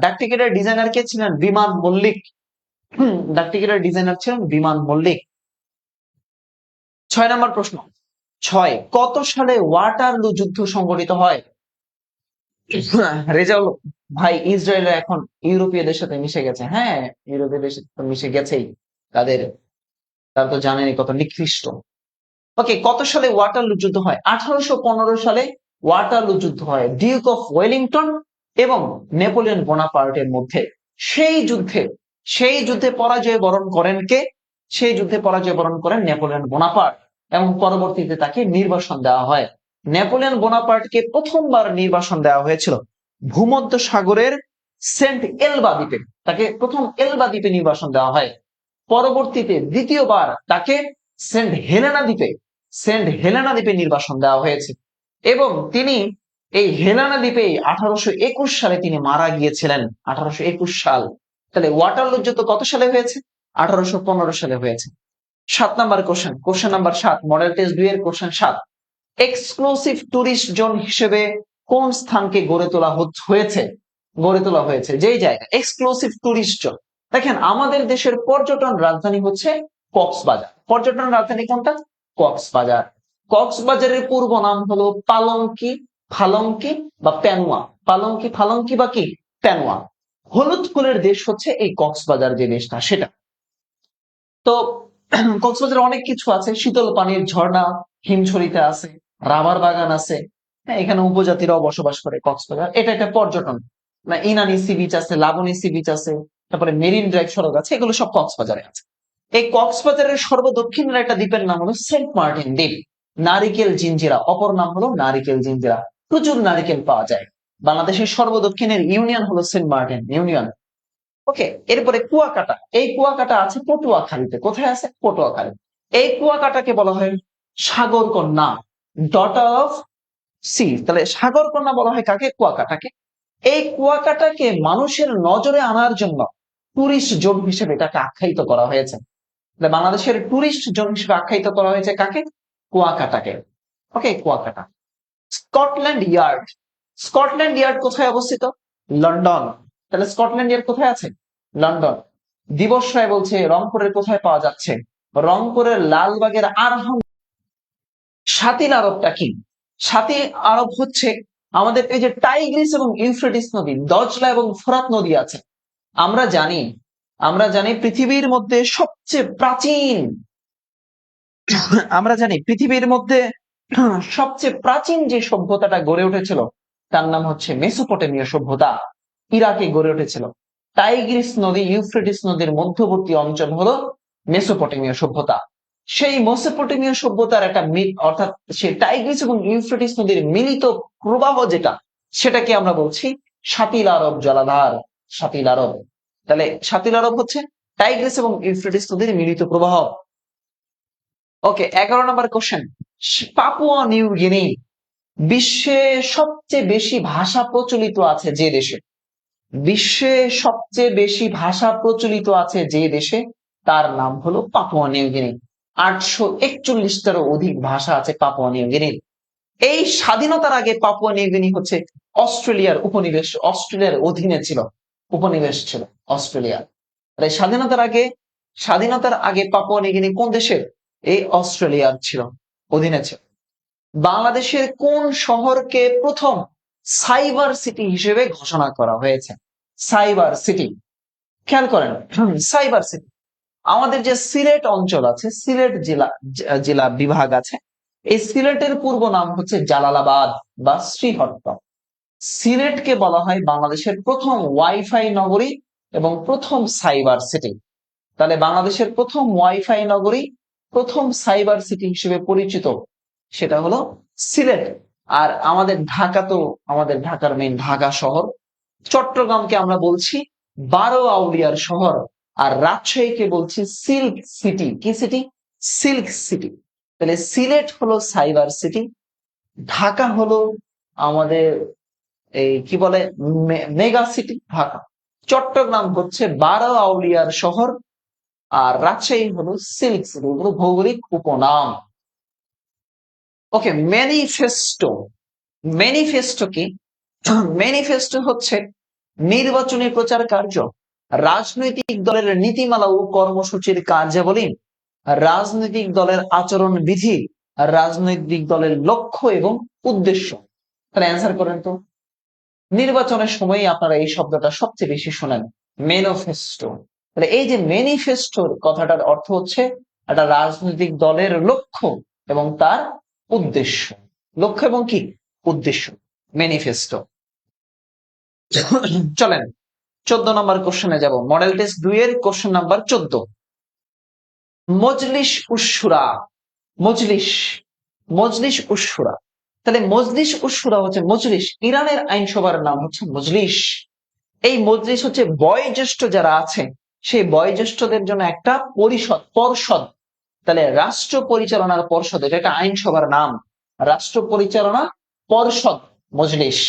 ডাক টিকিটের ডিজাইনার কে ছিলেন? বিমান মল্লিক। ডাক টিকিটের ডিজাইনার ছিলেন বিমান মল্লিক। 6 নম্বর প্রশ্ন, 6, কত সালে ওয়াটারলু যুদ্ধ সংঘটিত হয়? রেজাউল ভাই, ইসরায়েল এখন ইউরোপীয়দের সাথে মিশে গেছে। হ্যাঁ, ইউরোপীয়দের সাথে মিশে গেছেই, তারা তো জানেনই কত নিকৃষ্ট। ওকে, কত সালে ওয়াটারলু যুদ্ধ হয়? 1815 সালে ওয়াটারলু যুদ্ধ হয় ডিউক অফ ওয়েলিংটন এবং নেপোলিয়ন বোনাপার্টের মধ্যে। সেই যুদ্ধে পরাজয় বরণ করেন কে? সেই যুদ্ধে পরাজয় বরণ করেন নেপোলিয়ন বোনাপার্ট, এবং পরবর্তীতে তাকে নির্বাসন দেওয়া হয়। নেপোলিয়ন বোনাপার্টকে প্রথমবার নির্বাসন দেওয়া হয়েছিল ভূমধ্য সাগরের সেন্ট এলবা দ্বীপে, তাকে প্রথম এলবা দ্বীপে নির্বাসন দেওয়া হয়। পরবর্তীতে দ্বিতীয়বার তাকে সেন্ট হেলেনা দ্বীপে নির্বাসন দেওয়া হয়েছে এবং তিনি এই হেলেনা দ্বীপে 1821 সালে তিনি মারা গিয়েছিলেন। 1821 সাল। তাহলে ওয়াটারলু যুদ্ধ কত সালে হয়েছে? 1815 সালে হয়েছে। 7 number question number 7, model test 2 এর কোশ্চেন 7। এক্সক্লুসিভ টুরিস্ট জোন হিসেবে কোন স্থানকে গড়ে তোলা হয়েছে? যেই জায়গা এক্সক্লুসিভ টুরিস্ট জোন। দেখেন আমাদের দেশের পর্যটন রাজধানী হচ্ছে কক্সবাজার। পর্যটন রাজধানী কোনটা? কক্সবাজার। কক্সবাজারের পূর্ব নাম হলো পালঙ্কি, ফালঙ্কি বা প্যানুয়া। পালঙ্কি, ফালঙ্কি বা কি প্যানুয়া। হলুদ ফুলের দেশ হচ্ছে এই কক্সবাজার যে দেশটা সেটা। তো কক্সবাজারে অনেক কিছু আছে, শীতল পানির ঝর্ণা হিমছড়িতে আছে, রাবার বাগান আছে। হ্যাঁ, এখানে উপজাতিরাও বসবাস করে কক্সবাজার। এটা একটা পর্যটন। না, ইনানি সি বিচ আছে, লাবণী সি বিচ আছে, তারপরে মেরিন ড্রাইভ সড়ক আছে, এগুলো সব কক্সবাজারে আছে। এই কক্সবাজারের সর্বদক্ষিণের একটা দ্বীপের নাম হলো সেন্ট মার্টিন দ্বীপ। নারিকেল জিঞ্জিরা, অপর নাম হলো নারিকেল জিঞ্জিরা। প্রচুর নারিকেল পাওয়া যায়। বাংলাদেশের সর্বদক্ষিণের ইউনিয়ন হলো সেন্ট মার্টিন ইউনিয়ন। ওকে, এরপরে কুয়াকাটা। এই কুয়াকাটা আছে পটুয়াখালীতে। কোথায় আছে? পটুয়াখালী। এই কুয়াকাটাকে বলা হয় সাগর কন্যা, ডটার অফ সি। তাহলে সাগর কন্যা বলা হয় কাকে? কুয়াকাটাকে। এই কুয়াকাটাকে মানুষের নজরে আনার জন্য টুরিস্ট জোন হিসেবে এটাকে আখ্যায়িত করা হয়েছে। বাংলাদেশের টুরিস্ট জোন হিসেবে আখ্যায়িত করা হয়েছে কাকে? কুয়াকাটাকে। Okay, Kuakata. Scotland Yard. Scotland Yard কোথায় অবস্থিত? লন্ডন। তাহলে স্কটল্যান্ড ইয়ার্ড কোথায় আছে? লন্ডন। দিবস রায় বলছে রংপুরের কোথায় পাওয়া যাচ্ছে? রংপুরের লালবাগের আরহাম। শাতিল আরবটা কি? শাতিল আরব হচ্ছে আমাদের এই যে টাইগ্রিস এবং ইউফ্রেটিস নদী, দজলা এবং ফোরাত নদী আছে। আমরা জানি পৃথিবীর মধ্যে সবচেয়ে প্রাচীন যে সভ্যতাটা গড়ে উঠেছিল তার নাম হচ্ছে মেসোপটেমীয় সভ্যতা। ইরাকে গড়ে উঠেছিল। টাইগ্রিস নদী, ইউফ্রেটিস নদীর মধ্যবর্তী অঞ্চল হলো মেসোপটেমীয় সভ্যতা। সেই মেসোপটেমীয় সভ্যতার একটা অর্থাৎ সেই টাইগ্রিস এবং ইউফ্রেটিস নদীর মিলিত প্রবাহ যেটা, সেটাকে আমরা বলছি শাতিল আরব জলাধার। শাতিল আরব। তাহলে শাতিল আরব হচ্ছে টাইগ্রিস এবং ইউফ্রেটিস নদীর মিলিত প্রবাহ। ওকে, 11 নম্বর কোশ্চেন। পাপুয়া নিউ গিনি বিশ্বে সবচেয়ে বেশি ভাষা প্রচলিত আছে যে দেশে? বিশ্বে সবচেয়ে বেশি ভাষা প্রচলিত আছে যে দেশে তার নাম হলো পাপুয়া নিউ গিনি। 841টারও অধিক ভাষা আছে পাপুয়া নিউ গিনির। এই স্বাধীনতার আগে পাপুয়া নিউ গিনি হচ্ছে অস্ট্রেলিয়ার উপনিবেশ, অস্ট্রেলিয়ার অধীনে ছিল, উপনিবেশ ছিল অস্ট্রেলিয়ার। তাই স্বাধীনতার আগে পাপুয়া নিউ গিনি কোন দেশের? এই অস্ট্রেলিয়ার ছিল, অধীনে ছিল। বাংলাদেশের কোন শহরকে প্রথম সাইবার সিটি হিসেবে ঘোষণা করা হয়েছে? সাইবার সিটি, খেয়াল করেন, সাইবার সিটি। আমাদের যে সিলেট অঞ্চল আছে, সিলেট জেলা বিভাগ আছে, এই সিলেটের পূর্ব নাম হচ্ছে জালালাবাদ বা শ্রীহট্ট। সিলেটকে বলা হয় বাংলাদেশের প্রথম ওয়াইফাই নগরী এবং প্রথম সাইবার সিটি। তাহলে বাংলাদেশের প্রথম ওয়াইফাই নগরী, প্রথম সাইবার সিটি হিসেবে পরিচিত সেটা হলো সিলেট। আর আমাদের ঢাকা, তো আমাদের ঢাকার মেইন ঢাকা শহর। চট্টগ্রামকে আমরা বলছি 12 আউলিয়ার শহর। আর রাজশাহীকে বলছি সিল্ক সিটি। কি সিটি? Silk city. তাহলে সিলেট হলো সাইবার সিটি, ঢাকা হলো আমাদের এই কি বলে মেগা সিটি ঢাকা, চট্টগ্রাম হচ্ছে 12 আউলিয়ার শহর, আর রাজশাহী হলো সিল্ক সিটি। এগুলো ভৌগোলিক উপনাম। ওকে, ম্যানিফেস্টো। ম্যানিফেস্টো কি? ম্যানিফেস্টো হচ্ছে নির্বাচনী প্রচার কার্য, রাজনৈতিক দলের নীতিমালা ও কর্মসূচির কার্যাবলী, রাজনৈতিক দলের আচরণ বিধি, রাজনৈতিক দলের লক্ষ্য এবং উদ্দেশ্য। তাহলে অ্যান্সার করেন তো। নির্বাচনের সময় আপনারা এই শব্দটা সবচেয়ে বেশি শোনেন, ম্যানিফেস্টো। তাহলে এই যে ম্যানিফেস্টোর কথাটার অর্থ হচ্ছে একটা রাজনৈতিক দলের লক্ষ্য এবং তার উদ্দেশ্য। লক্ষ্য এবং কি উদ্দেশ্য, ম্যানিফেস্টো। চলেন 14 নম্বর কোশ্চেনে যাব। মডেল টেস্ট 2 এর কোশ্চেন নাম্বার 14। মজলিস উশ-শুরা। মজলিস উশ-শুরা। তাহলে মজলিস উশ-শুরা হচ্ছে মজলিস, ইরানের আইনসভার নাম হচ্ছে মজলিস। এই মজলিস হচ্ছে বয়োজ্যেষ্ঠ যারা আছে সেই বয়োজ্যেষ্ঠদের জন্য একটা পর্ষদ, তাহলে রাষ্ট্র পরিচালনার পর্ষদ, এটা একটা আইনসভার নাম, রাষ্ট্র পরিচালনা পর্ষদ মজলিস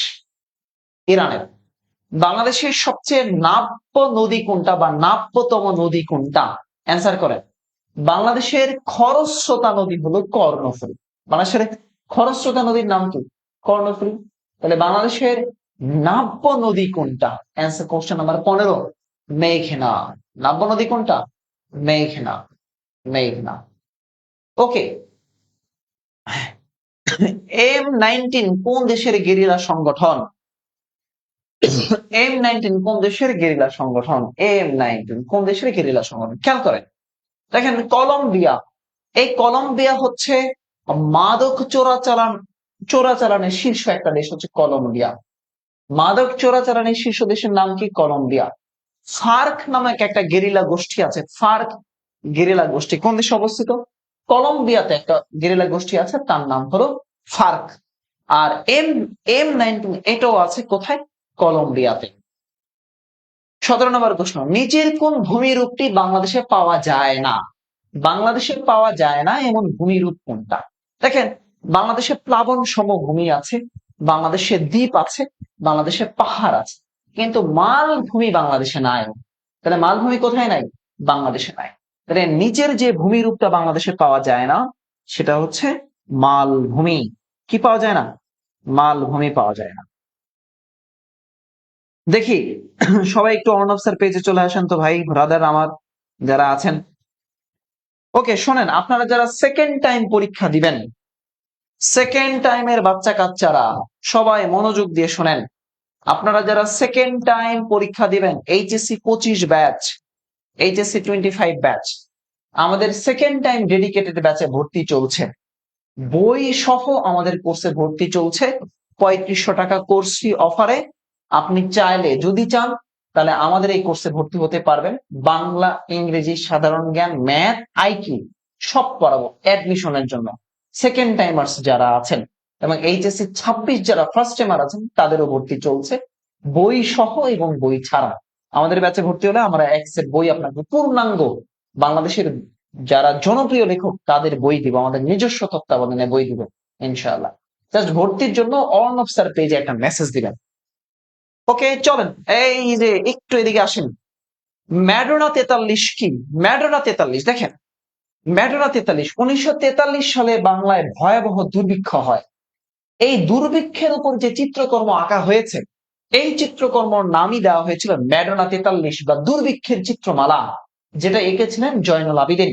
ইরানের। বাংলাদেশের সবচেয়ে নাব্য নদী কোনটা বা নাব্যতম নদী কোনটা? অ্যান্সার করেন। বাংলাদেশের খরস্রোতা নদী হলো কর্ণফুলী। বাংলাদেশের খরস্রোতা নদীর নাম কি? কর্ণফুলী। তাহলে বাংলাদেশের নাব্য নদী কোনটা? অ্যান্সার কোশ্চেন নাম্বার 15, মেঘনা। নাব্য নদী কোনটা? মেঘনা, মেঘনা। ওকে, M19 কোন দেশের গেরিলা সংগঠন? M19 কোন দেশের গেরিলা সংগঠন? M19 কোন দেশের গেরিলা সংগঠন? খেয়াল করেন, দেখেন কলম্বিয়া। এই কলম্বিয়া হচ্ছে মাদক চোরাচালানের শীর্ষ একটা দেশ হচ্ছে কলম্বিয়া। মাদক চোরাচালানের শীর্ষ দেশের নাম কি? কলম্বিয়া। ফার্ক নামক একটা গেরিলা গোষ্ঠী আছে, ফার্ক গেরিলা গোষ্ঠী কোন দেশে অবস্থিত? কলম্বিয়াতে একটা গেরিলা গোষ্ঠী আছে, তার নাম হলো ফার্ক। আর M19 এটাও আছে কোথায়? কলম্বিয়াতে। 17 নম্বর প্রশ্ন, নিচের কোন ভূমিরূপটি বাংলাদেশে পাওয়া যায় না? বাংলাদেশে পাওয়া যায় না এমন ভূমিরূপ কোনটা? দেখেন, বাংলাদেশে প্লাবন সমভূমি আছে, বাংলাদেশে দ্বীপ আছে, বাংলাদেশে পাহাড় আছে, কিন্তু মালভূমি বাংলাদেশে নাই। তাহলে মালভূমি কোথায় নাই? বাংলাদেশে নাই। তাহলে নিচের যে ভূমিরূপটা বাংলাদেশে পাওয়া যায় না সেটা হচ্ছে মালভূমি। কি পাওয়া যায় না? মালভূমি পাওয়া যায় না। দেখি সবাই একটু অর্ণব স্যার পেজে চলে আসেন তো ভাই, ব্রাদার আমার যারা আছেন। ওকে, শোনেন, আপনারা যারা সেকেন্ড টাইম পরীক্ষা দিবেন, সেকেন্ড টাইমের বাচ্চা কাচ্চারা সবাই মনোযোগ দিয়ে শোনেন। আপনারা যারা সেকেন্ড টাইম পরীক্ষা দিবেন, এইচএসসি 25 ব্যাচ, এইচএসসি 25 ব্যাচ, আমাদের সেকেন্ড টাইম ডেডিকেটেড ব্যাচে ভর্তি চলছে। বই সহ আমাদের কোর্সে ভর্তি চলছে। 3500 টাকা কোর্স ফি অফারে আপনি চাইলে, যদি চান, তাহলে আমাদের এই কোর্সে ভর্তি হতে পারবেন। বাংলা, ইংরেজি, সাধারণ জ্ঞান, ম্যাথ, আইকিউ সব পড়াবো অ্যাডমিশনের জন্য। সেকেন্ড টাইমার্স যারা আছেন এবং এইচএসসি 26 যারা ফার্স্ট টাইমার আছেন তাদেরও ভর্তি চলছে, বই সহ এবং বই ছাড়া। আমাদের ব্যাচে ভর্তি হলে আমরা এক সেট বই আপনাকে পূর্ণাঙ্গ বাংলাদেশের যারা জনপ্রিয় লেখক তাদের বই দিব, আমাদের নিজস্ব তত্ত্বাবধানে বই দিব ইনশাআল্লাহ। জাস্ট ভর্তির জন্য অর্ণব স্যার পেজে একটা মেসেজ দিবেন। ওকে, চলেন এই যে একটু এদিকে আসেন। ম্যাডোনা 43 কি? ম্যাডোনা 43, দেখেন, ম্যাডোনা 43 1943 সালে বাংলায় ভয়াবহ দুর্ভিক্ষ হয়। এই দুর্ভিক্ষের উপর যে চিত্রকর্ম আঁকা হয়েছে, এই চিত্রকর্মর নামই দেওয়া হয়েছিল ম্যাডোনা 43 বা দুর্ভিক্ষের চিত্রমালা, যেটা এঁকেছিলেন জয়নুল আবেদিন।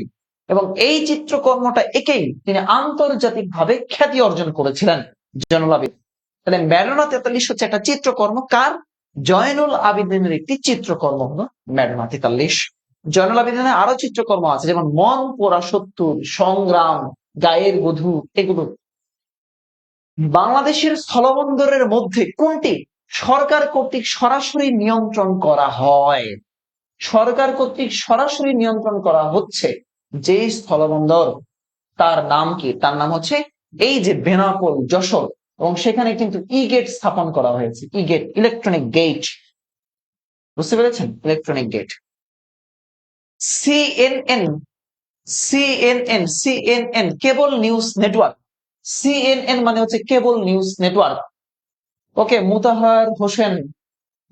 এবং এই চিত্রকর্মটা এঁকেই তিনি আন্তর্জাতিকভাবে খ্যাতি অর্জন করেছিলেন জয়নুল আবেদিন। তাহলে ম্যাডোনা 43 হচ্ছে একটা চিত্রকর্ম, কার? জয়নুল আবেদিনের একটি চিত্রকর্ম হলো ম্যাডোনা 43। জয়নুল আবেদিনের আরো চিত্রকর্ম আছে, যেমন মন পোড়া 70, সংগ্রাম, গায়ের বধূ, এগুলো। বাংলাদেশের স্থলবন্দরের মধ্যে কোনটি সরকার কর্তৃক সরাসরি নিয়ন্ত্রণ করা হয়? সরকার কর্তৃক সরাসরি নিয়ন্ত্রণ করা হচ্ছে যে স্থলবন্দর, তার নাম কি? তার নাম হচ্ছে এই যে বেনাপোল, যশোর, এবং সেখানে কিন্তু ই গেট স্থাপন করা হয়েছে। ই গেট, ইলেকট্রনিক গেট, বুঝতে পেরেছেন? Electronic gate. CNN, CNN cable news network. CNN মানে হচ্ছে cable news network. Okay, Mutahar Hossain,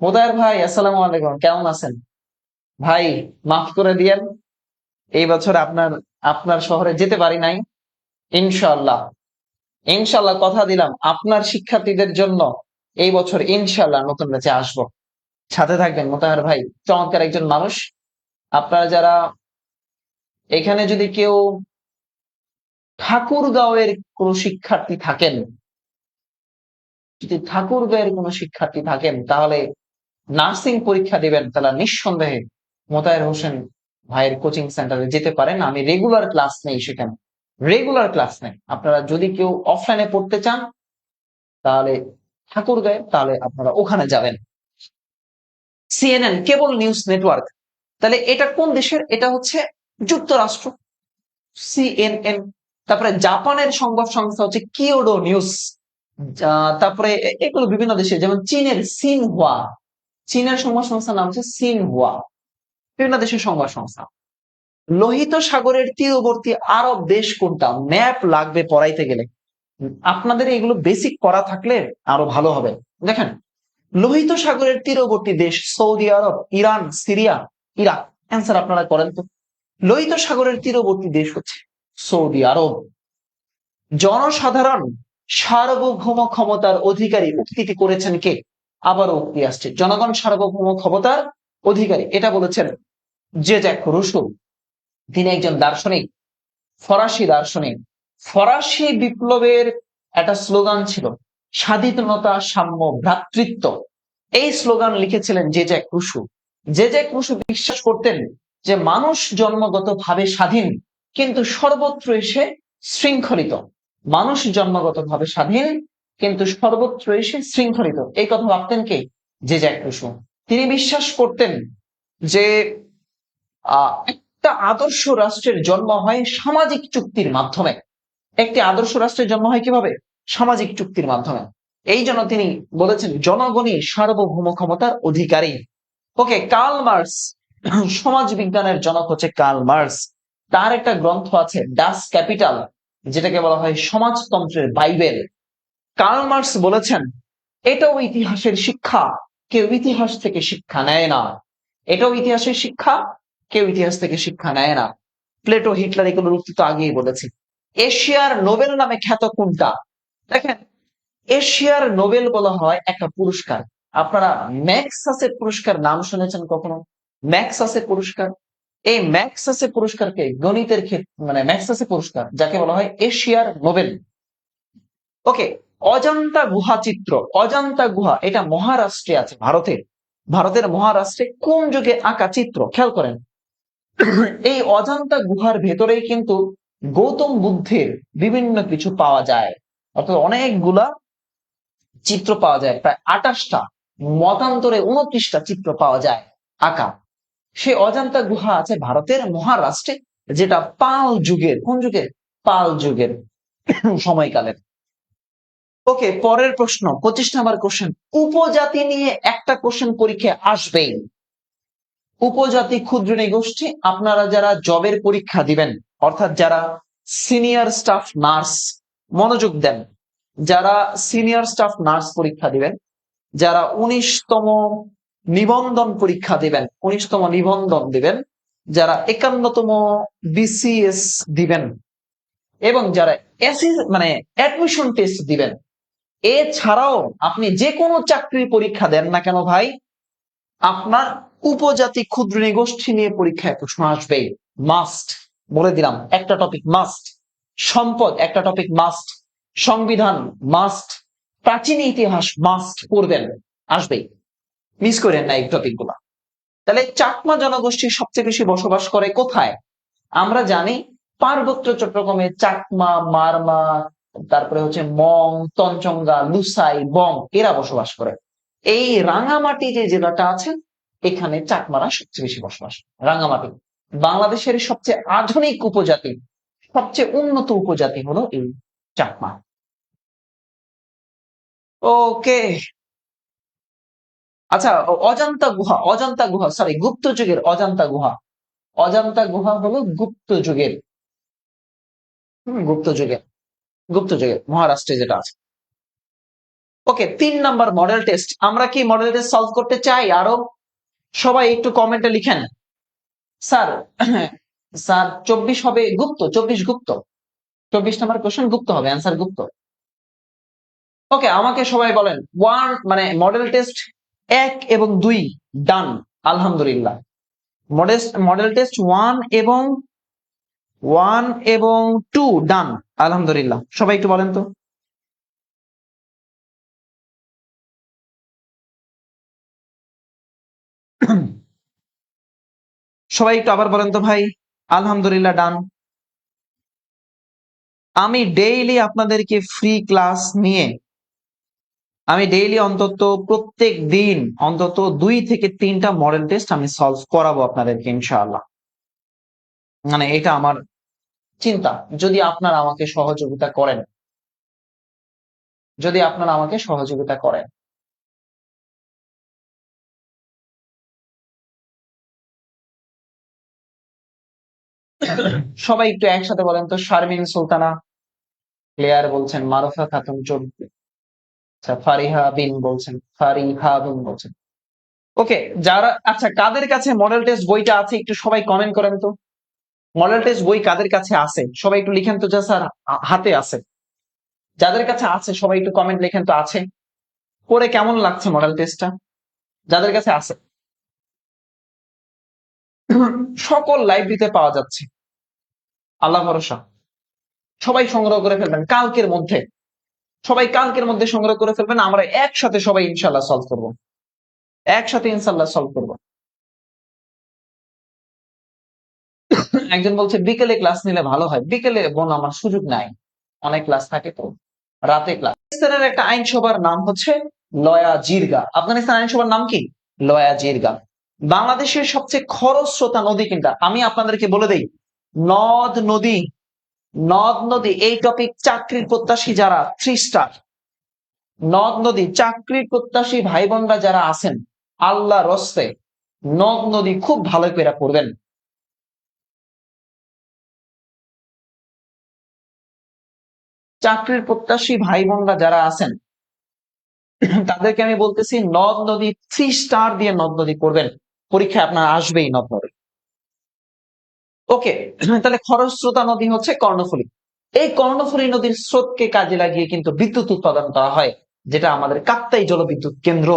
Mutahar ভাই আসসালামু আলাইকুম, কেমন আছেন ভাই? মাফ করে দিয়েন, এই বছর আপনার শহরে যেতে পারি নাই। ইনশাআল্লাহ, ইনশাআল্লাহ কথা দিলাম, আপনার শিক্ষার্থীদের জন্য এই বছর ইনশাআল্লাহ নতুন ব্যাচে আসবো। সাথে থাকবেন মুতাহার ভাই, চমৎকার একজন মানুষ। আপনারা যারা এখানে যদি কেউ ঠাকুরগাঁওয়ের কোনো শিক্ষার্থী থাকেন, যদি ঠাকুরগাঁওয়ের কোনো শিক্ষার্থী থাকেন, তাহলে নার্সিং পরীক্ষা দিবেন, তাহলে নিঃসন্দেহে মোতায়ের হোসেন ভাইয়ের কোচিং সেন্টারে যেতে পারেন। আমি রেগুলার ক্লাস নেই সেখানে, রেগুলার ক্লাস নেই। আপনারা যদি কেউ অফলাইনে পড়তে চান তাহলে ঠাকুরগাঁয়ে, তাহলে আপনারা ওখানে যাবেন। সিএনএন কেবল নিউজ নেটওয়ার্ক, তাহলে এটা কোন দেশের? এটা হচ্ছে যুক্তরাষ্ট্র, সিএনএন। তারপরে জাপানের সংবাদ সংস্থা হচ্ছে কিয়োডো নিউজ। তারপরে এগুলো বিভিন্ন দেশে, যেমন চীনের সিনহুয়া, চীনের সংবাদ সংস্থার নাম হচ্ছে সিনহুয়া। বিভিন্ন দেশের সংবাদ সংস্থা। লোহিত সাগরের তীরবর্তী আরব দেশ কোনটা? ম্যাপ লাগবে পড়াইতে গেলে, আপনাদের এগুলো বেসিক পড়া থাকলে আরো ভালো হবে। দেখেন, লোহিত সাগরের তীরবর্তী দেশ সৌদি আরব, ইরান, সিরিয়া, ইরাক। অ্যান্সার আপনারা করেন তো। লোহিত সাগরের তীরবর্তী দেশ হচ্ছে সৌদি আরব। জনসাধারণ সার্বভৌম ক্ষমতার অধিকারী উক্তিটি করেছেন কে? আবারও উক্তি আসছে, জনগণ সার্বভৌম ক্ষমতার অধিকারী, এটা বলেছেন জে জ্যাক রুসো। তিনি একজন দার্শনিক, ফরাসি দার্শনিক। ফরাসি বিপ্লবের একটা স্লোগান ছিল স্বাধীনতা, সাম্য, ভ্রাতৃত্ব। এই স্লোগান লিখেছিলেন Jean Jacques Rousseau. Jean Jacques Rousseau বিশ্বাস করতেন যে মানুষ জন্মগতভাবে স্বাধীন, কিন্তু সর্বত্র এসে শৃঙ্খলিত। মানুষ জন্মগতভাবে স্বাধীন, কিন্তু সর্বত্র এসে শৃঙ্খলিত। এই কথা ভাবতেন কে? J Jacques Russo. তিনি বিশ্বাস করতেন যে একটা আদর্শ রাষ্ট্রের জন্ম হয় সামাজিক চুক্তির মাধ্যমে। একটি আদর্শ রাষ্ট্রের জন্ম হয় কিভাবে? সামাজিক চুক্তির মাধ্যমে। এই জন্য তিনি বলেছেন জনগণই সার্বভৌম ক্ষমতার অধিকারী। ওকে, কার্ল মার্কস, সমাজ বিজ্ঞানের জনক হচ্ছে কার্ল মার্কস। তার একটা গ্রন্থ আছে ডাস ক্যাপিটাল, যেটাকে বলা হয় সমাজতন্ত্রের বাইবেল। কার্ল মার্কস বলেছেন এটাও ইতিহাসের শিক্ষা, কেউ ইতিহাস থেকে শিক্ষা নেয় না। এটাও ইতিহাসের শিক্ষা, কেউ ইতিহাস থেকে শিক্ষা নেয় না। প্লেটো, হিটলার এগুলোর উক্তি তো আগেই বলেছি। এশিয়ার নোবেল নামে খ্যাত কোনটা? দেখেন, এশিয়ার নোবেল বলা হয় একটা পুরস্কার। আপনারা ম্যাক্সাসে পুরস্কার নাম শুনেছেন কখনো? ম্যাক্সাসে পুরস্কার, এই ম্যাক্সাসে পুরস্কারকে গণিতের ক্ষেত্রে মানে ম্যাক্সাসে পুরস্কার যাকে বলা হয় এশিয়ার নোবেল। ওকে, অজন্তা গুহা চিত্র, অজন্তা গুহা এটা মহারাষ্ট্রে আছে, ভারতের মহারাষ্ট্রে কোন যুগে আঁকা চিত্র? খেয়াল করেন, এই অজন্তা গুহার ভেতরেই কিন্তু গৌতম বুদ্ধের বিভিন্ন কিছু পাওয়া যায়, অর্থাৎ অনেকগুলা চিত্র পাওয়া যায়, প্রায় 28টা, মতান্তরে 29টা চিত্র পাওয়া যায় আঁকা। সে অজন্তা গুহা আছে ভারতের মহারাষ্ট্রে, যেটা পাল যুগের, কোন যুগের? পাল যুগের সময়কালের। ওকে, পরের প্রশ্ন 25 নাম্বার কোশ্চেন। উপজাতি নিয়ে একটা কোশ্চেন পরীক্ষায় আসবেই। উপজাতি ক্ষুদ্র নৃগোষ্ঠী, আপনারা যারা জবের পরীক্ষা দিবেন, অর্থাৎ যারা সিনিয়র স্টাফ নার্স, মনোযোগ দেন, যারা সিনিয়র স্টাফ নার্স পরীক্ষা দিবেন, যারা 19তম নিবন্ধন পরীক্ষা দিবেন, 19তম নিবন্ধন দিবেন, যারা 51তম বিসিএস দিবেন, এবং যারা মানে অ্যাডমিশন টেস্ট দিবেন, এছাড়াও আপনি যে কোনো চাকরির পরীক্ষা দেন না কেন ভাই, আপনার উপজাতি ক্ষুদ্র নৃগোষ্ঠী নিয়ে পরীক্ষায় প্রশ্ন আসবে, মাস্ট। বলে দিলাম, একটা টপিক মাস্ট। সম্পদ একটা টপিক মাস্ট। সংবিধান মাস্ট। প্রাচীন ইতিহাস মাস্ট পড়বেন, আসবেই, মিস করেন না এই টপিক গুলা। তাহলে চাকমা জনগোষ্ঠী সবচেয়ে বেশি বসবাস করে কোথায়? আমরা জানি পার্বত্য চট্টগ্রামে চাকমা, মারমা, তারপরে হচ্ছে মং, তঞ্চঙ্গা, লুসাই, বং, এরা বসবাস করে। এই রাঙামাটি যে জেলাটা আছে, এখানে চাকমারা সবচেয়ে বেশি বসবাস। রাঙামাটি বাংলাদেশের সবচেয়ে আধুনিক উপজাতি, সবচেয়ে উন্নত উপজাতি হলো এই চাকমা। ওকে, আচ্ছা, অজন্তা গুহা, অজন্তা গুহা সরি গুপ্ত যুগের অজন্তা গুহা, অজন্তা গুহা হলো গুপ্ত যুগের, গুপ্ত যুগের, গুপ্ত যুগের মহারাষ্ট্রে যেটা আছে। ওকে, 3 নাম্বার মডেল টেস্ট। আমরা কি মডেল টেস্ট সলভ করতে চাই আরো? সবাই একটু কমেন্টে লিখেন স্যার। স্যার 24 হবে গুপ্ত, 24 গুপ্ত, 24 নাম্বার কোশ্চেন গুপ্ত হবে, অ্যান্সার গুপ্ত। ওকে, আমাকে সবাই বলেন ওয়ান মানে মডেল টেস্ট 1 এবং 2 ডান, আলহামদুলিল্লাহ। মডেল টেস্ট 1 এবং 2 ডান, আলহামদুলিল্লাহ। সবাই একটু বলেন তো। সবাই একটু আবার বলেন তো ভাই। আলহামদুলিল্লাহ, ডান। আমি ডেইলি আপনাদেরকে ফ্রি ক্লাস নিয়ে, আমি ডেইলি অন্তত প্রত্যেক দিন অন্তত 2 থেকে 3টা মডেল টেস্ট আমি সলভ করাবো আপনাদেরকে ইনশাআল্লাহ। মানে এটা আমার চিন্তা, যদি আপনারা আমাকে সহযোগিতা করেন, যদি আপনারা আমাকে সহযোগিতা করেন। সবাই একটু একসাথে বলেন তো। শারমিন সুলতানা ক্লিয়ার বলছেন, মারুফা খাতুন চৌধুরী, আচ্ছা ফারিহা বিন বলছেন। ওকে, যারা আচ্ছা কাদের কাছে মডেল টেস্ট বইটা আছে একটু সবাই কমেন্ট করেন তো। মডেল টেস্ট বই কাদের কাছে আছে সবাই একটু লিখেন তো, যা স্যার হাতে আছে। যাদের কাছে আছে সবাই একটু কমেন্ট লিখেন তো আছে। পরে কেমন লাগছে মডেল টেস্টটা যাদের কাছে আছে। সকল লাইব্রেরিতে পাওয়া যাচ্ছে, আল্লাহ ভরসা। সবাই সংগ্রহ করে ফেলবেন কালকের মধ্যে, সবাই কালকের মধ্যে সংগ্রহ করে ফেলবেন। আমরা একসাথে সবাই ইনশাল্লাহ সলভ করবো, একসাথে ইনশাল্লাহ সলভ করবো। একজন বলছে বিকেলে ক্লাস নিলে ভালো হয়। বিকেলে বোন আমার সুযোগ নাই, অনেক ক্লাস থাকে তো, রাতে ক্লাস। আফগানিস্তানের একটা আইনসভার নাম হচ্ছে লয়া জিরগা। আফগানিস্তান আইনসভার নাম কি? লয়া জিরগা। বাংলাদেশের সবচেয়ে খরস্রোতা নদী কোনটা? আমি আপনাদেরকে বলে দেই, নদ নদী, নদ নদী এই টপিক চাকরির প্রত্যাশী যারা 3 স্টার, নদ নদী চাকরির প্রত্যাশী ভাই বোনরা যারা আছেন, আল্লাহ রস্তে নদ নদী খুব ভালো করে পড়বেন। চাকরির প্রত্যাশী ভাই বোনরা যারা আছেন তাদেরকে আমি বলতেছি নদ নদী 3 স্টার দিয়ে নদ নদী পড়বেন, পরীক্ষায় আপনার আসবেই নদ নদী। ওকে, তাহলে খরস্রোতা নদী হচ্ছে কর্ণফুলী। এই কর্ণফুলী নদীর স্রোতকে কাজে লাগিয়ে কিন্তু বিদ্যুৎ উৎপাদন করা হয়, যেটা আমাদের কাপ্তাই জলবিদ্যুৎ কেন্দ্র।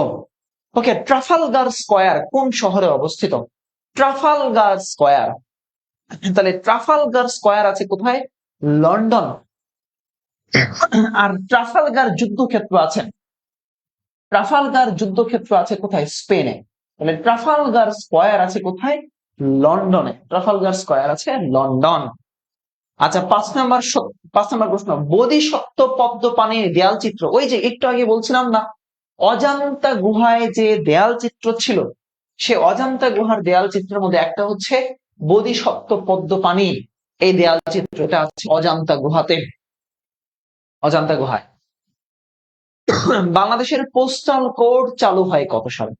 ওকে, ট্রাফালগার স্কয়ার কোন শহরে অবস্থিত? ট্রাফালগার স্কয়ার, তাহলে ট্রাফালগার স্কয়ার আছে কোথায়? লন্ডন। আর ট্রাফালগার যুদ্ধক্ষেত্র আছে, ট্রাফালগার যুদ্ধক্ষেত্র আছে কোথায়? স্পেনে। তাহলে ট্রাফালগার স্কয়ার আছে কোথায়? লন্ডনে। ট্রাফালগার স্কয়ার আছে লন্ডন। আচ্ছা 5 নম্বর প্রশ্ন, বোধিসত্ত্ব পদ্ম পানির দেয়াল চিত্র, ওই যে একটু আগে বলছিলাম না অজন্তা গুহায় যে দেয়াল চিত্র ছিল, সে অজন্তা গুহার দেয়াল চিত্রের মধ্যে একটা হচ্ছে বোধিসত্ত্ব পদ্ম পানি, এই দেয়াল চিত্রটা আছে অজন্তা গুহাতে, অজন্তা গুহায়। বাংলাদেশের পোস্টাল কোড চালু হয় কত সালে?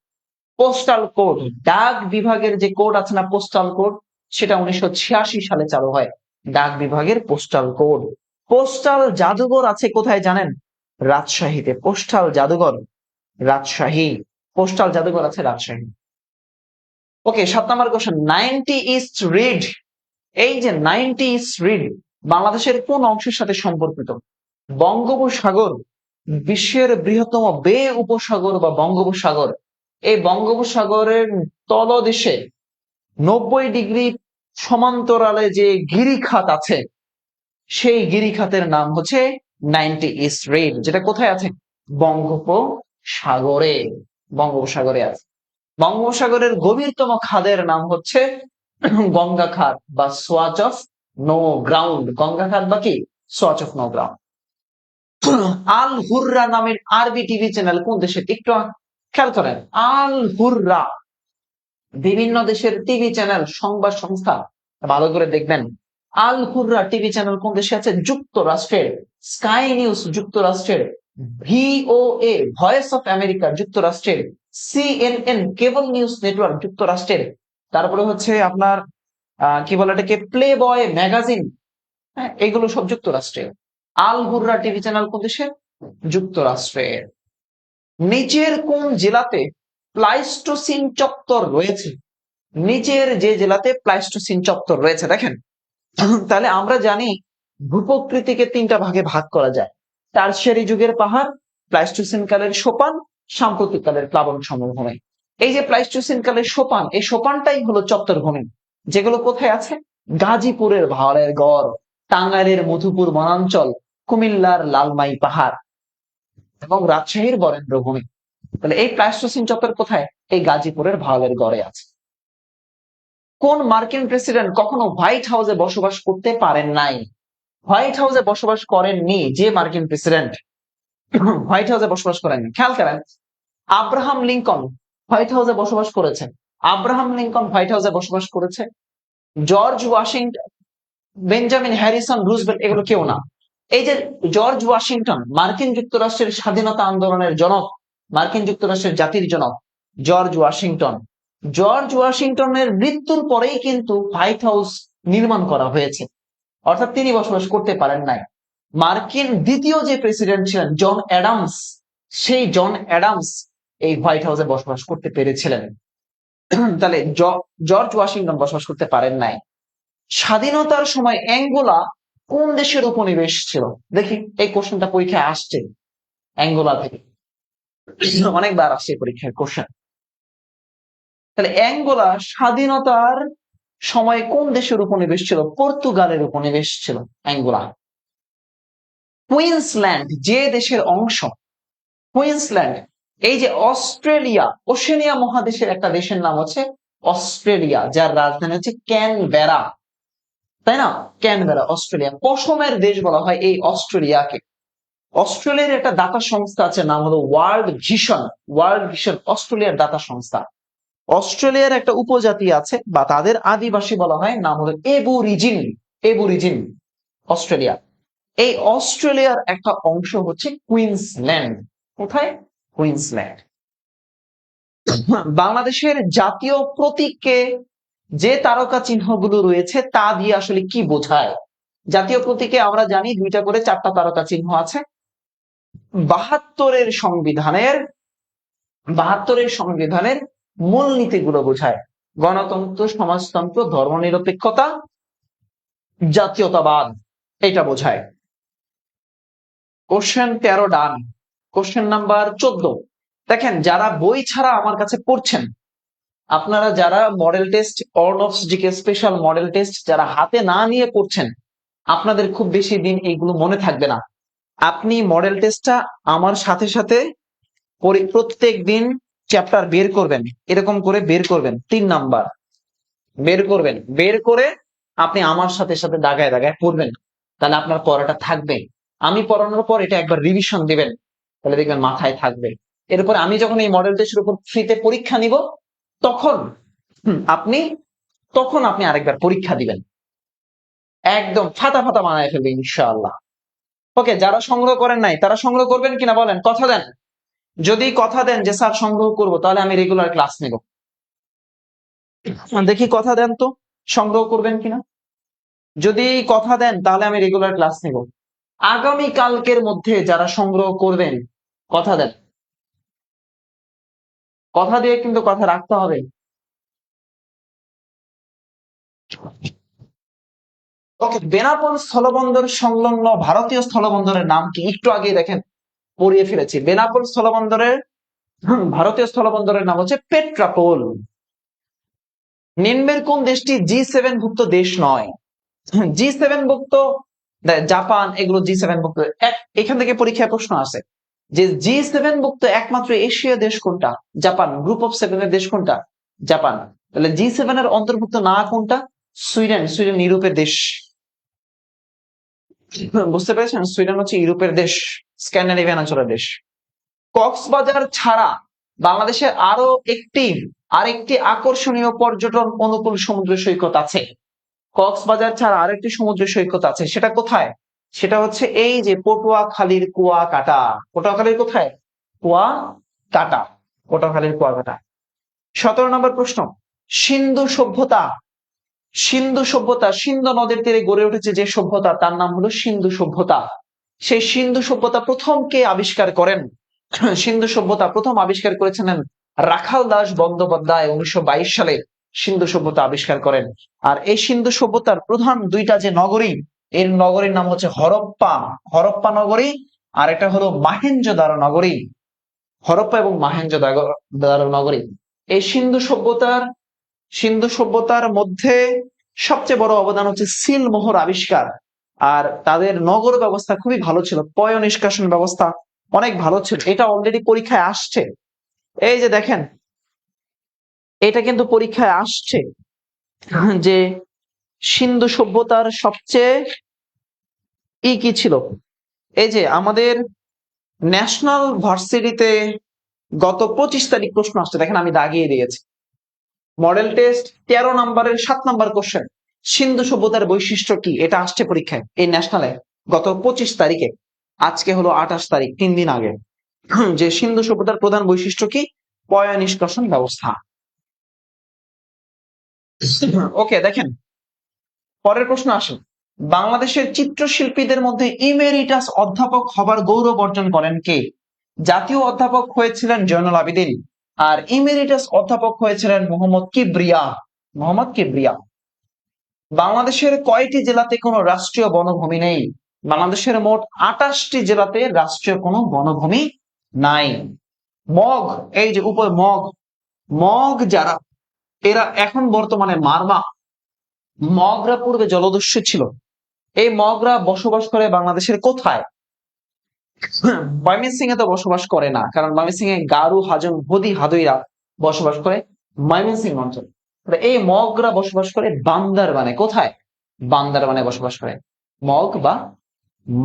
পোস্টাল কোড, ডাক বিভাগের যে কোড আছে না পোস্টাল কোড, সেটা 1986 সালে চালু হয়, ডাক বিভাগের পোস্টাল কোড। পোস্টাল জাদুঘর আছে কোথায় জানেন? রাজশাহীতে। পোস্টাল জাদুঘর রাজশাহী, পোস্টাল জাদুঘর আছে রাজশাহী। ওকে, 7 নম্বর কোশ্চেন, 90 ইস্ট রিড, এই যে 90 ইস্ট রিড বাংলাদেশের কোন অংশের সাথে সম্পর্কিত? বঙ্গোপসাগর, বিশ্বের বৃহত্তম বে উপসাগর বা বঙ্গোপসাগর, এই বঙ্গোপসাগরের তলদেশে 90 ডিগ্রি সমান্তরালে যে গিরিখাত আছে, সেই গিরিখাতের নাম হচ্ছে 90 ইস্ট রিড, যেটা কোথায় আছে? বঙ্গোপসাগরে, বঙ্গোপসাগরে আছে। বঙ্গোপসাগরের গভীরতম খাদের নাম হচ্ছে গঙ্গা খাত বা swatch of no ground. Ganga খাত বা কি? Swatch of no ground. Al Hurra নামের আরবি টিভি চ্যানেল কোন দেশের? একটু খেয়াল করেন, আল হুররা বিভিন্ন দেশের টিভি চ্যানেল, সংবাদ সংস্থা, ভালো করে দেখবেন। আল হুররা টিভি চ্যানেল কোন দেশে আছে? যুক্তরাষ্ট্রের। স্কাই নিউজ যুক্তরাষ্ট্রের, ভিওএ ভয়েস অফ আমেরিকা যুক্তরাষ্ট্রের, সিএনএন কেবল নিউজ নেটওয়ার্ক যুক্তরাষ্ট্রের, তারপরে হচ্ছে আপনার কি বলে এটাকে, প্লে বয় ম্যাগাজিন, হ্যাঁ এগুলো সব যুক্তরাষ্ট্রের। আল হুররা টিভি চ্যানেল কোন দেশের? যুক্তরাষ্ট্রের। নিচের কোন জেলাতে প্লাইস্টোসিন চত্বর রয়েছে? নিচের যে জেলাতে প্লাইস্টোসিন চত্বর রয়েছে দেখেন, তাহলে আমরা জানি ভূপ্রকৃতিকে 3টা ভাগে ভাগ করা যায়, টারশিয়ারি যুগের পাহাড়, প্লাইস্টোসিন কালের সোপান, সাম্প্রতিক কালের প্লাবন সমভূমি। এই যে প্লাইস্টোসিন কালের সোপান, এই সোপানটাই হলো চত্বরভূমি, যেগুলো কোথায় আছে? গাজীপুরের ভাওয়ালের গড়, টাঙ্গাইলের মধুপুর বনাঞ্চল, কুমিল্লার লালমাই পাহাড় এবং রাজশাহীর বরেন্দ্রভূমি। তাহলে এই প্লাইস্টোসিন চত্বর কোথায়? এই গাজীপুরের ভাওয়ালের গড়ে আছে। কোন মার্কিন প্রেসিডেন্ট কখনো হোয়াইট হাউসে বসবাস করতে পারেন নাই? হোয়াইট হাউসে বসবাস করেননি যে মার্কিন প্রেসিডেন্ট হোয়াইট হাউসে বসবাস করেননি, খেয়াল করেন। আব্রাহাম লিঙ্কন হোয়াইট হাউসে বসবাস করেছেন, আব্রাহাম লিঙ্কন হোয়াইট হাউসে বসবাস করেছে। George Washington, Benjamin Harrison, Roosevelt, এগুলো কেউ না। এই যে জর্জ ওয়াশিংটন মার্কিন যুক্তরাষ্ট্রের স্বাধীনতা আন্দোলনের জনক, মার্কিন যুক্তরাষ্ট্রের জাতির জনক জর্জ ওয়াশিংটন। জর্জ ওয়াশিংটনের মৃত্যুর পরেই কিন্তু হোয়াইট হাউস নির্মাণ করা হয়েছে, অর্থাৎ তিনি বসবাস করতে পারেন নাই। মার্কিন দ্বিতীয় যে প্রেসিডেন্ট ছিলেন জন অ্যাডামস, সেই জন অ্যাডামস এই হোয়াইট হাউসে বসবাস করতে পেরেছিলেন। তাহলে জর্জ ওয়াশিংটন বসবাস করতে পারেন নাই। স্বাধীনতার সময় অ্যাঙ্গোলা কোন দেশের উপনিবেশ ছিল? দেখি, এই কোশ্চেনটা পরীক্ষায় আসছে অ্যাঙ্গোলা থেকে, অনেকবার আসছে পরীক্ষার কোশ্চেন। তাহলে অ্যাঙ্গোলা স্বাধীনতার সময় কোন দেশের উপনিবেশ ছিল? পর্তুগালের উপনিবেশ ছিল অ্যাঙ্গোলা। কুইন্সল্যান্ড যে দেশের অংশ, কুইন্সল্যান্ড, এই যে অস্ট্রেলিয়া, ওশেনিয়া মহাদেশের একটা দেশের নাম হচ্ছে অস্ট্রেলিয়া, যার রাজধানী হচ্ছে ক্যানবেরা, তাই না? Canberra, Australia. পশমের দেশ বলা হয় এই অস্ট্রেলিয়াকে। অস্ট্রেলিয়ার একটা দাতা সংস্থা আছে, নাম হলো ওয়ার্ল্ড ভিশন। ওয়ার্ল্ড ভিশন অস্ট্রেলিয়ার দাতা সংস্থা। অস্ট্রেলিয়ার একটা উপজাতি আছে বা তাদের আদিবাসী বলা হয়, নাম হলো এবুরিজিন। এবুরিজিন অস্ট্রেলিয়া। এই অস্ট্রেলিয়ার একটা অংশ হচ্ছে কুইন্সল্যান্ড। কোথায়? কুইন্সল্যান্ড। বাংলাদেশের জাতীয় প্রতীকে যে তারকা চিহ্নগুলো রয়েছে তা দিয়ে আসলে কি বোঝায়? জাতীয় প্রতীকে আমরা জানি 2টা করে 4টা তারকা চিহ্ন আছে। 72-এর সংবিধানের মূলনীতিগুলো বোঝায়: গণতন্ত্র, সমাজতন্ত্র, ধর্মনিরপেক্ষতা, জাতীয়তাবাদ, এটা বোঝায়। কোশ্চেন 13 ডান। কোশ্চেন নাম্বার 14 দেখেন, যারা বই ছাড়া আমার কাছে পড়ছেন, আপনারা যারা model test, Arnob's GK special model test যারা হাতে না নিয়ে পড়ছেন, আপনাদের খুব বেশি দিন এইগুলো মনে থাকবে না। আপনি মডেল টেস্টটা আমার সাথে সাথে প্রত্যেক দিন চ্যাপ্টার বের করবেন, এরকম করে বের করবেন, 3 নাম্বার বের করবেন, বের করে আপনি আমার সাথে সাথে দাগায় দাগায় পড়বেন, তাহলে আপনার পড়াটা থাকবে। আমি পড়ানোর পর এটা একবার রিভিশন দিবেন, তাহলে দেখবেন মাথায় থাকবে। এরপর আমি যখন এই মডেল টেস্টের উপর ফ্রিতে পরীক্ষা নিব, তখন আপনি আরেকবার পরীক্ষা দিবেন, একদম ফাটা ফাটা বানায় ফেলবে ইনশাআল্লাহ। ওকে, যারা সংগ্রহ করেন নাই তারা সংগ্রহ করবেন কিনা বলেন, কথা দেন। যদি কথা দেন যে স্যার সংগ্রহ করব, তাহলে আমি রেগুলার ক্লাস নেব। দেখি কথা দেন তো, সংগ্রহ করবেন কিনা। যদি কথা দেন তাহলে আমি রেগুলার ক্লাস নেব। আগামী কালকের মধ্যে যারা সংগ্রহ করবেন, কথা দেন। কথা দিয়ে কিন্তু কথা রাখতে হবে। ওকে, বেনাপোল স্থলবন্দর সংলগ্ন ভারতীয় স্থলবন্দরের নাম কি? একটু আগে দেখেন পড়িয়ে ফেলেছি। বেনাপোল স্থলবন্দরের ভারতীয় স্থলবন্দরের নাম হচ্ছে পেট্রাপোল। নিম্নের কোন দেশটি G7 ভুক্ত দেশ নয়? G7 ভুক্ত জাপান, এগুলো G7 ভুক্ত। এখান থেকে পরীক্ষায় প্রশ্ন আসে যে G7 ভুক্ত একমাত্র এশীয় দেশ কোনটা? জাপান। গ্রুপ অফ 7 এর দেশ কোনটা? জাপান। তাহলে G7 এর অন্তর্ভুক্ত না কোনটা? সুইডেন। সুইডেন ইউরোপের দেশ, বুঝতে পেরেছেন? সুইডেন হচ্ছে ইউরোপের দেশ, স্ক্যান্ডিনেভিয়ান অঞ্চলের দেশ। কক্সবাজার ছাড়া বাংলাদেশে আরেকটি আকর্ষণীয় পর্যটন অনুকূল সমুদ্র সৈকত আছে। কক্সবাজার ছাড়া আরেকটি সমুদ্র সৈকত আছে, সেটা কোথায়? সেটা হচ্ছে এই যে পটুয়াখালীর কুয়াকাটা। পটুয়াখালীর কোথায়? কুয়াকাটা। পটুয়াখালীর কুয়াকাটা। 17 নম্বর প্রশ্ন, সিন্ধু সভ্যতা। সিন্ধু নদের তীরে গড়ে উঠেছে যে সভ্যতা, তার নাম হলো সিন্ধু সভ্যতা। সেই সিন্ধু সভ্যতা প্রথম কে আবিষ্কার করেন? সিন্ধু সভ্যতা প্রথম আবিষ্কার করেছিলেন রাখাল দাস বন্দ্যোপাধ্যায় 1922 সালে সিন্ধু সভ্যতা আবিষ্কার করেন। আর এই সিন্ধু সভ্যতার প্রধান 2টা যে নগরী, এর নগরীর নাম হচ্ছে হরপ্পা নগরী, আর এটা হলো মহেঞ্জোদারো নগরী। হরপ্পা এবং মহেঞ্জোদারো নগরী। এই সিন্ধু সভ্যতার মধ্যে সবচেয়ে বড় অবদান হচ্ছে সিল মোহর আবিষ্কার। আর তাদের নগর ব্যবস্থা খুবই ভালো ছিল, পয় নিষ্কাশন ব্যবস্থা অনেক ভালো ছিল। এটা অলরেডি পরীক্ষায় আসছে, এই যে দেখেন, এটা কিন্তু পরীক্ষায় আসছে যে সিন্ধু সভ্যতার সবচেয়ে কি ছিল। এই যে আমাদের ন্যাশনাল ভার্সিটিতে গত 25 তারিখ প্রশ্ন আসছে, দেখেন আমি দাগিয়ে দিয়েছি। মডেল টেস্ট 13 নম্বরের 7 নম্বর কোশ্চেন, সিন্ধু সভ্যতার বৈশিষ্ট্য কি? এটা আসছে পরীক্ষায় এই ন্যাশনালে গত 25 তারিখে। আজকে হলো 28 তারিখ, 3 দিন আগে। যে সিন্ধু সভ্যতার প্রধান বৈশিষ্ট্য কি? পয় নিষ্কাশন ব্যবস্থা। ওকে, দেখেন পরের প্রশ্ন আসে, বাংলাদেশের চিত্রশিল্পীদের মধ্যে ইমেরিটাস অধ্যাপক হবার গৌরব অর্জন করেন কে? জাতীয় অধ্যাপক হয়েছিলেন জয়নুল আবেদিন, আর ইমেরিটাস অধ্যাপক হয়েছিলেন মোহাম্মদ কিবরিয়া। মোহাম্মদ কিবরিয়া। বাংলাদেশের কয়টি জেলাতে কোনো রাষ্ট্রীয় বনভূমি নেই? বাংলাদেশের মোট 28টি জেলাতে রাষ্ট্রীয় কোনো বনভূমি নাই। মগ, এই যে মগ, মগ যারা, এরা এখন বর্তমানে মারমা। মগরা পূর্বে জলদস্যু ছিল। এই মগরা বসবাস করে বাংলাদেশের কোথায়? ময়মনসিং এ তো বসবাস করে না, কারণ ময়মনসিং এ গারু, হাজং, হদি, হাদইরা বসবাস করে ময়মনসিং অঞ্চল। এই মগরা বসবাস করে বান্দরবানে। কোথায়? বান্দরবানে বসবাস করে মগ বা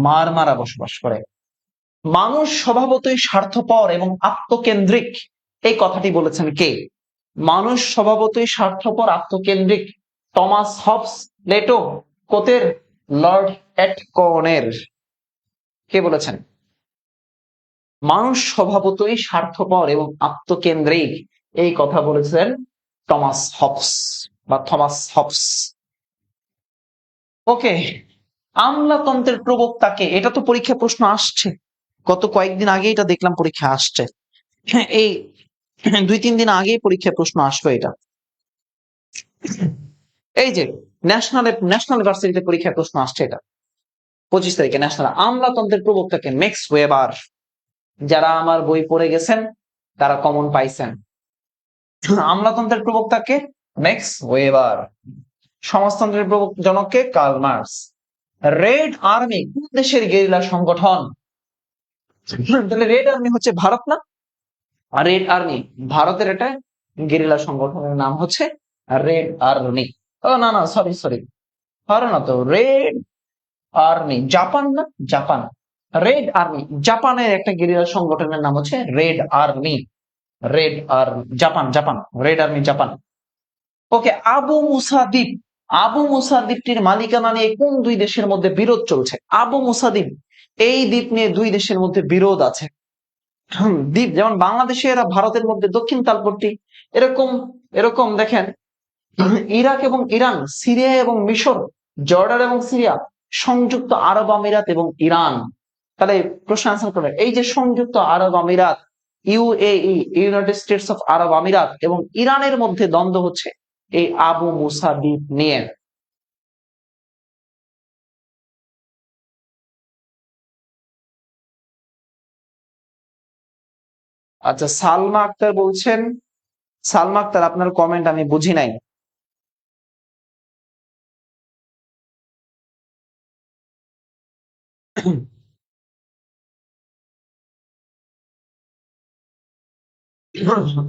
মারমারা বসবাস করে। মানুষ স্বভাবতই স্বার্থপর এবং আত্মকেন্দ্রিক, এই কথাটি বলেছেন কে? মানুষ স্বভাবতই স্বার্থপর, আত্মকেন্দ্রিক। টমাস হবস, প্লেটো, কোতের, লর্ড এটকনের। কে বলেছেন? মানুষ স্বভাবতই স্বার্থপর এবং আত্মকেন্দ্রিক, এই কথা বলেছেন টমাস হবস বা থমাস হবস। ওকে, আমলাতন্ত্রের প্রবক্তাকে? এটা তো পরীক্ষা প্রশ্ন আসছে, গত কয়েকদিন আগে এটা দেখলাম পরীক্ষা আসছে। এই 2-3 দিন আগেই পরীক্ষা প্রশ্ন আসলো এটা। এই যে ন্যাশনাল ভার্সিটিতে পরীক্ষায় প্রশ্ন আসছে এটা 25 তারিখে ন্যাশনাল। আমলাতন্ত্রের প্রবক্তাকে? Max Weber. যারা আমার বই পড়ে গেছেন তারা কমন পাইছেন। আমলাতন্ত্রের প্রবক্তাকে? Max Weber. সমাজতন্ত্রের জনককে? Karl Marx. রেড আর্মি কোন দেশের গেরিলা সংগঠন? তাহলে রেড আর্মি হচ্ছে ভারত না? রেড আর্মি ভারতের, এটা গেরিলা সংগঠনের নাম হচ্ছে রেড আর্মি। ও না না, সরি, ভারত না তো, রেড আর্মি জাপান না? জাপান। রেড আর্মি জাপানের একটা গেরিলা সংগঠনের নাম হচ্ছে red army. Red army Japan, red army Japan. Okay, Abu Musa দ্বীপ, আবু মুসা দ্বীপটির মালিকানা নিয়ে কোন দুই দেশের মধ্যে বিরোধ চলছে? আবু মুসা দ্বীপ, এই দ্বীপ নিয়ে দুই দেশের মধ্যে বিরোধ আছে। দ্বীপ যেমন বাংলাদেশের ভারতের মধ্যে দক্ষিণ তালপট্টি, এরকম এরকম দেখেন ইরাক এবং ইরান, সিরিয়া এবং মিশর, জর্ডান এবং সিরিয়া, সংযুক্ত আরব আমিরাত এবং ইরান। তাহলে প্রশ্ন আনসার করেন, এই যে সংযুক্ত আরব আমিরাত, ইউএই, ইউনাইটেড স্টেটস অফ আরব আমিরাত এবং ইরানের মধ্যে দ্বন্দ্ব হচ্ছে এই আবু মুসা দ্বীপ নিয়ে। আচ্ছা, সালমা আক্তার বলছেন, সালমা আক্তার আপনার কমেন্ট আমি বুঝি নাই।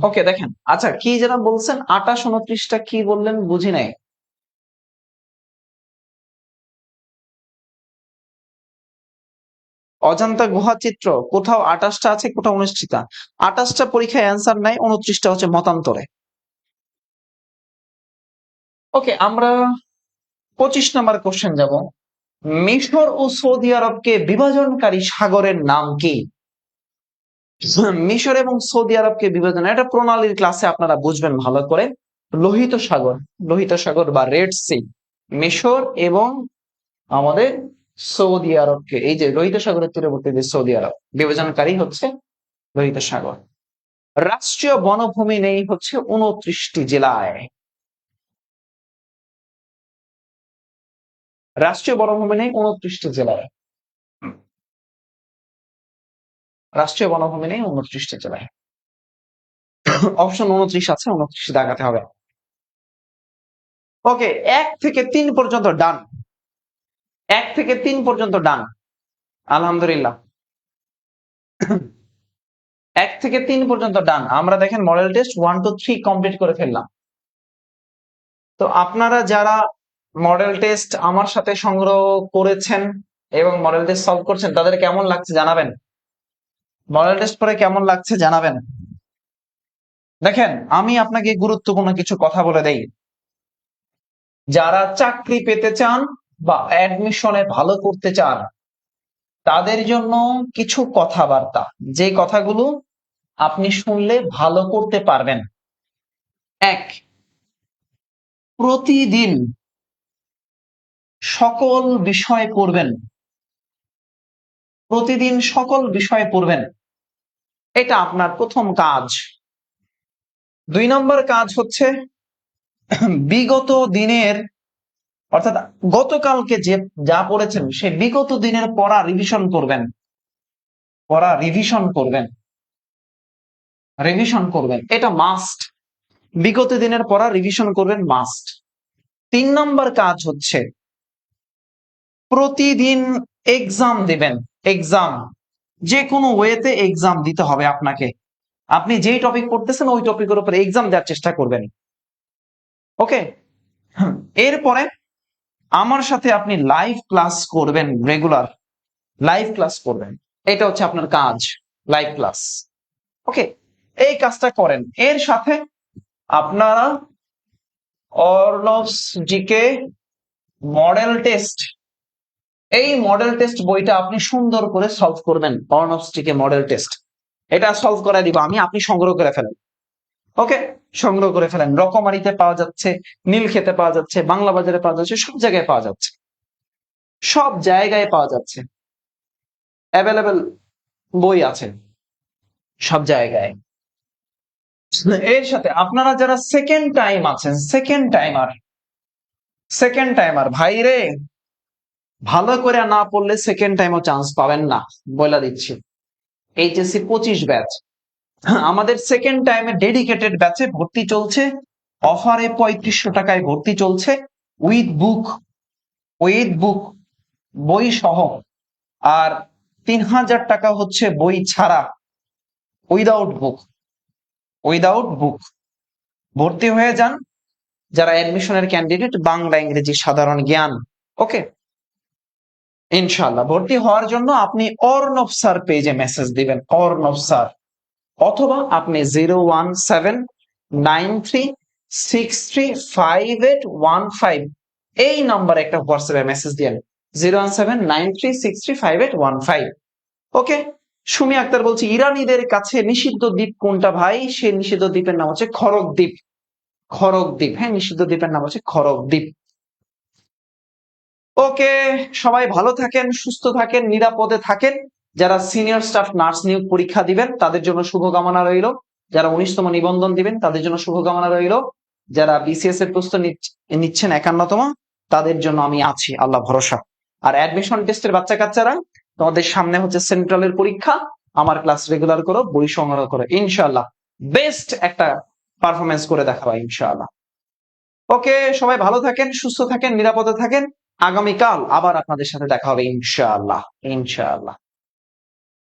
ওকে, দেখেন, আচ্ছা কি যেন বলছেন, 28-29টা কি বললেন বুঝি নাই। অজন্তা গুহা চিত্র কোথাও 28টা আছে, কোথাও 29টা। 28টা পরীক্ষায় অ্যান্সার নাই, 29টা হচ্ছে মতান্তরে। ওকে, আমরা 25 নাম্বার কোশ্চেন যাব। মিশর ও সৌদি আরবকে বিভাজনকারী সাগরের নাম কি? মিশর এবং সৌদি আরবকে বিভাজন, এটা প্রণালীর ক্লাসে আপনারা বুঝবেন ভালো করে। লোহিত সাগর, লোহিত সাগর বা রেড সি। মিশর এবং আমাদের সৌদি আরবকে, এই যে লোহিত সাগরের তীরবর্তী যে সৌদি আরব, বিভাজনকারী হচ্ছে লোহিত সাগর। রাষ্ট্রীয় বনভূমি নেই হচ্ছে 29টি জেলায়। রাষ্ট্রীয় বনভূমি নেই 29টি জেলায়। রাষ্ট্রীয় বনভূমি নেই 29টি জেলায়। অপশন 29 আছে, 29 দেখাতে হবে। ওকে, 1 থেকে 3 পর্যন্ত ডান। 1 থেকে 3 পর্যন্ত ডান, আলহামদুলিল্লাহ। 1 থেকে 3 পর্যন্ত ডান। আমরা দেখেন মডেল টেস্ট 1 2 3 কমপ্লিট করে ফেললাম। তো আপনারা যারা মডেল টেস্ট আমার সাথে সংগ্রহ করেছেন এবং মডেল টেস্ট সলভ করছেন, তাদের কেমন লাগছে জানাবেন। মডেল টেস্ট পরে কেমন লাগছে জানাবেন। দেখেন, আমি আপনাকে গুরুত্বপূর্ণ কিছু কথা বলে দেই। যারা চাকরি পেতে চান বা অ্যাডমিশনে ভালো করতে চান, তাদের জন্য কিছু কথাবার্তা, যে কথাগুলো আপনি শুনলে ভালো করতে পারবেন। 1, প্রতিদিন সকল বিষয় পড়বেন, প্রতিদিন সকল বিষয় পড়বেন। এটা আপনার প্রথম কাজ। 2 নম্বর কাজ হচ্ছে বিগত দিনের অর্থাৎ গতকালকে যে যা পড়েছেন সে বিগত দিনের পড়া রিভিশন করবেন, পড়া রিভিশন করবেন, রিভিশন করবেন, এটা মাস্ট। বিগত দিনের পড়া রিভিশন করবেন মাস্ট। 3 নম্বর কাজ হচ্ছে প্রতিদিন এক্সাম দিবেন। এক্সাম যে কোনো ওয়েতে এক্সাম দিতে হবে আপনাকে। আপনি যেই টপিক পড়তেছেন ওই টপিকের উপরে এক্সাম দেওয়ার চেষ্টা করবেন। ওকে, এরপরে আমার সাথে আপনি লাইভ ক্লাস করবেন, রেগুলার লাইভ ক্লাস করবেন। এটা হচ্ছে আপনার কাজ, লাইভ ক্লাস। ওকে, এই কাজটা করেন। এর সাথে আপনারা অর্ণবস জিকে মডেল টেস্ট, এই মডেল টেস্ট বইটা আপনি সুন্দর করে সলভ করবেন। অর্ণবস জিকে মডেল টেস্ট এটা সলভ করে দিব আমি, আপনি সংগ্রহ করে ফেলেন। ওকে, সংগ্রহ করে ফেলেন। রকমারিতে পাওয়া যাচ্ছে, নীলক্ষেতে পাওয়া যাচ্ছে, বাংলা বাজারে পাওয়া যাচ্ছে, সব জায়গায় পাওয়া যাচ্ছে, সব জায়গায় পাওয়া যাচ্ছে। অ্যাভেলেবেল বই আছে সব জায়গায়। এর সাথে আপনারা যারা সেকেন্ড টাইম আছেন, সেকেন্ড টাইমার ভাই রে, ভালো করে না পড়লে সেকেন্ড টাইমও চান্স পাবেন না, বলে দিচ্ছি। এইচএসসি 25 ব্যাচ, আমাদের সেকেন্ড টাইমে ডেডিকেটেড ব্যাচে ভর্তি চলছে, অফারে 3500 টাকায় ভর্তি চলছে, উইথ বুক, বই সহ। আর 3000 টাকা হচ্ছে বই ছাড়া, উইদাউট বুক। ভর্তি হয়ে যান যারা অ্যাডমিশনের ক্যান্ডিডেট, বাংলা ইংরেজি সাধারণ জ্ঞান। ওকে, ইনশাআল্লাহ ভর্তি হওয়ার জন্য আপনি অর্ণব স্যার পেজে মেসেজ দিবেন, অর্ণব স্যার, অথবা আপনি 01793635815 এই নাম্বারে একটা হোয়াটসঅ্যাপে মেসেজ দিন, 01793635815। ওকে, সুমি আক্তার বলছি ইরানিদের কাছে নিষিদ্ধ দ্বীপ কোনটা ভাই? সে নিষিদ্ধ দ্বীপের নাম হচ্ছে খরক দ্বীপ। হ্যাঁ, নিষিদ্ধ দ্বীপের নাম হচ্ছে খরক দ্বীপ। ওকে, সবাই ভালো থাকেন, সুস্থ থাকেন, নিরাপদে থাকেন। যারা সিনিয়র স্টাফ নার্স নিয়োগ পরীক্ষা দিবেন তাদের জন্য শুভকামনা রইল। যারা 19তম নিবন্ধন দিবেন তাদের জন্য শুভকামনা রইল। যারা বিসিএস এর প্রস্তুতি নিচ্ছেন 51তম, তাদের জন্য আমি আছি, আল্লাহ ভরসা। আর অ্যাডমিশন টেস্টের বাচ্চা কাচ্চারা, তোমাদের সামনে হচ্ছে সেন্ট্রালের পরীক্ষা, আমার ক্লাস রেগুলার করো, বই সংগ্রহ করো, ইনশাআল্লাহ বেস্ট একটা পারফরমেন্স করে দেখাবো ইনশাআল্লাহ। ওকে, সবাই ভালো থাকেন, সুস্থ থাকেন, নিরাপদে থাকেন। আগামীকাল আবার আপনাদের সাথে দেখা হবে ইনশাআল্লাহ।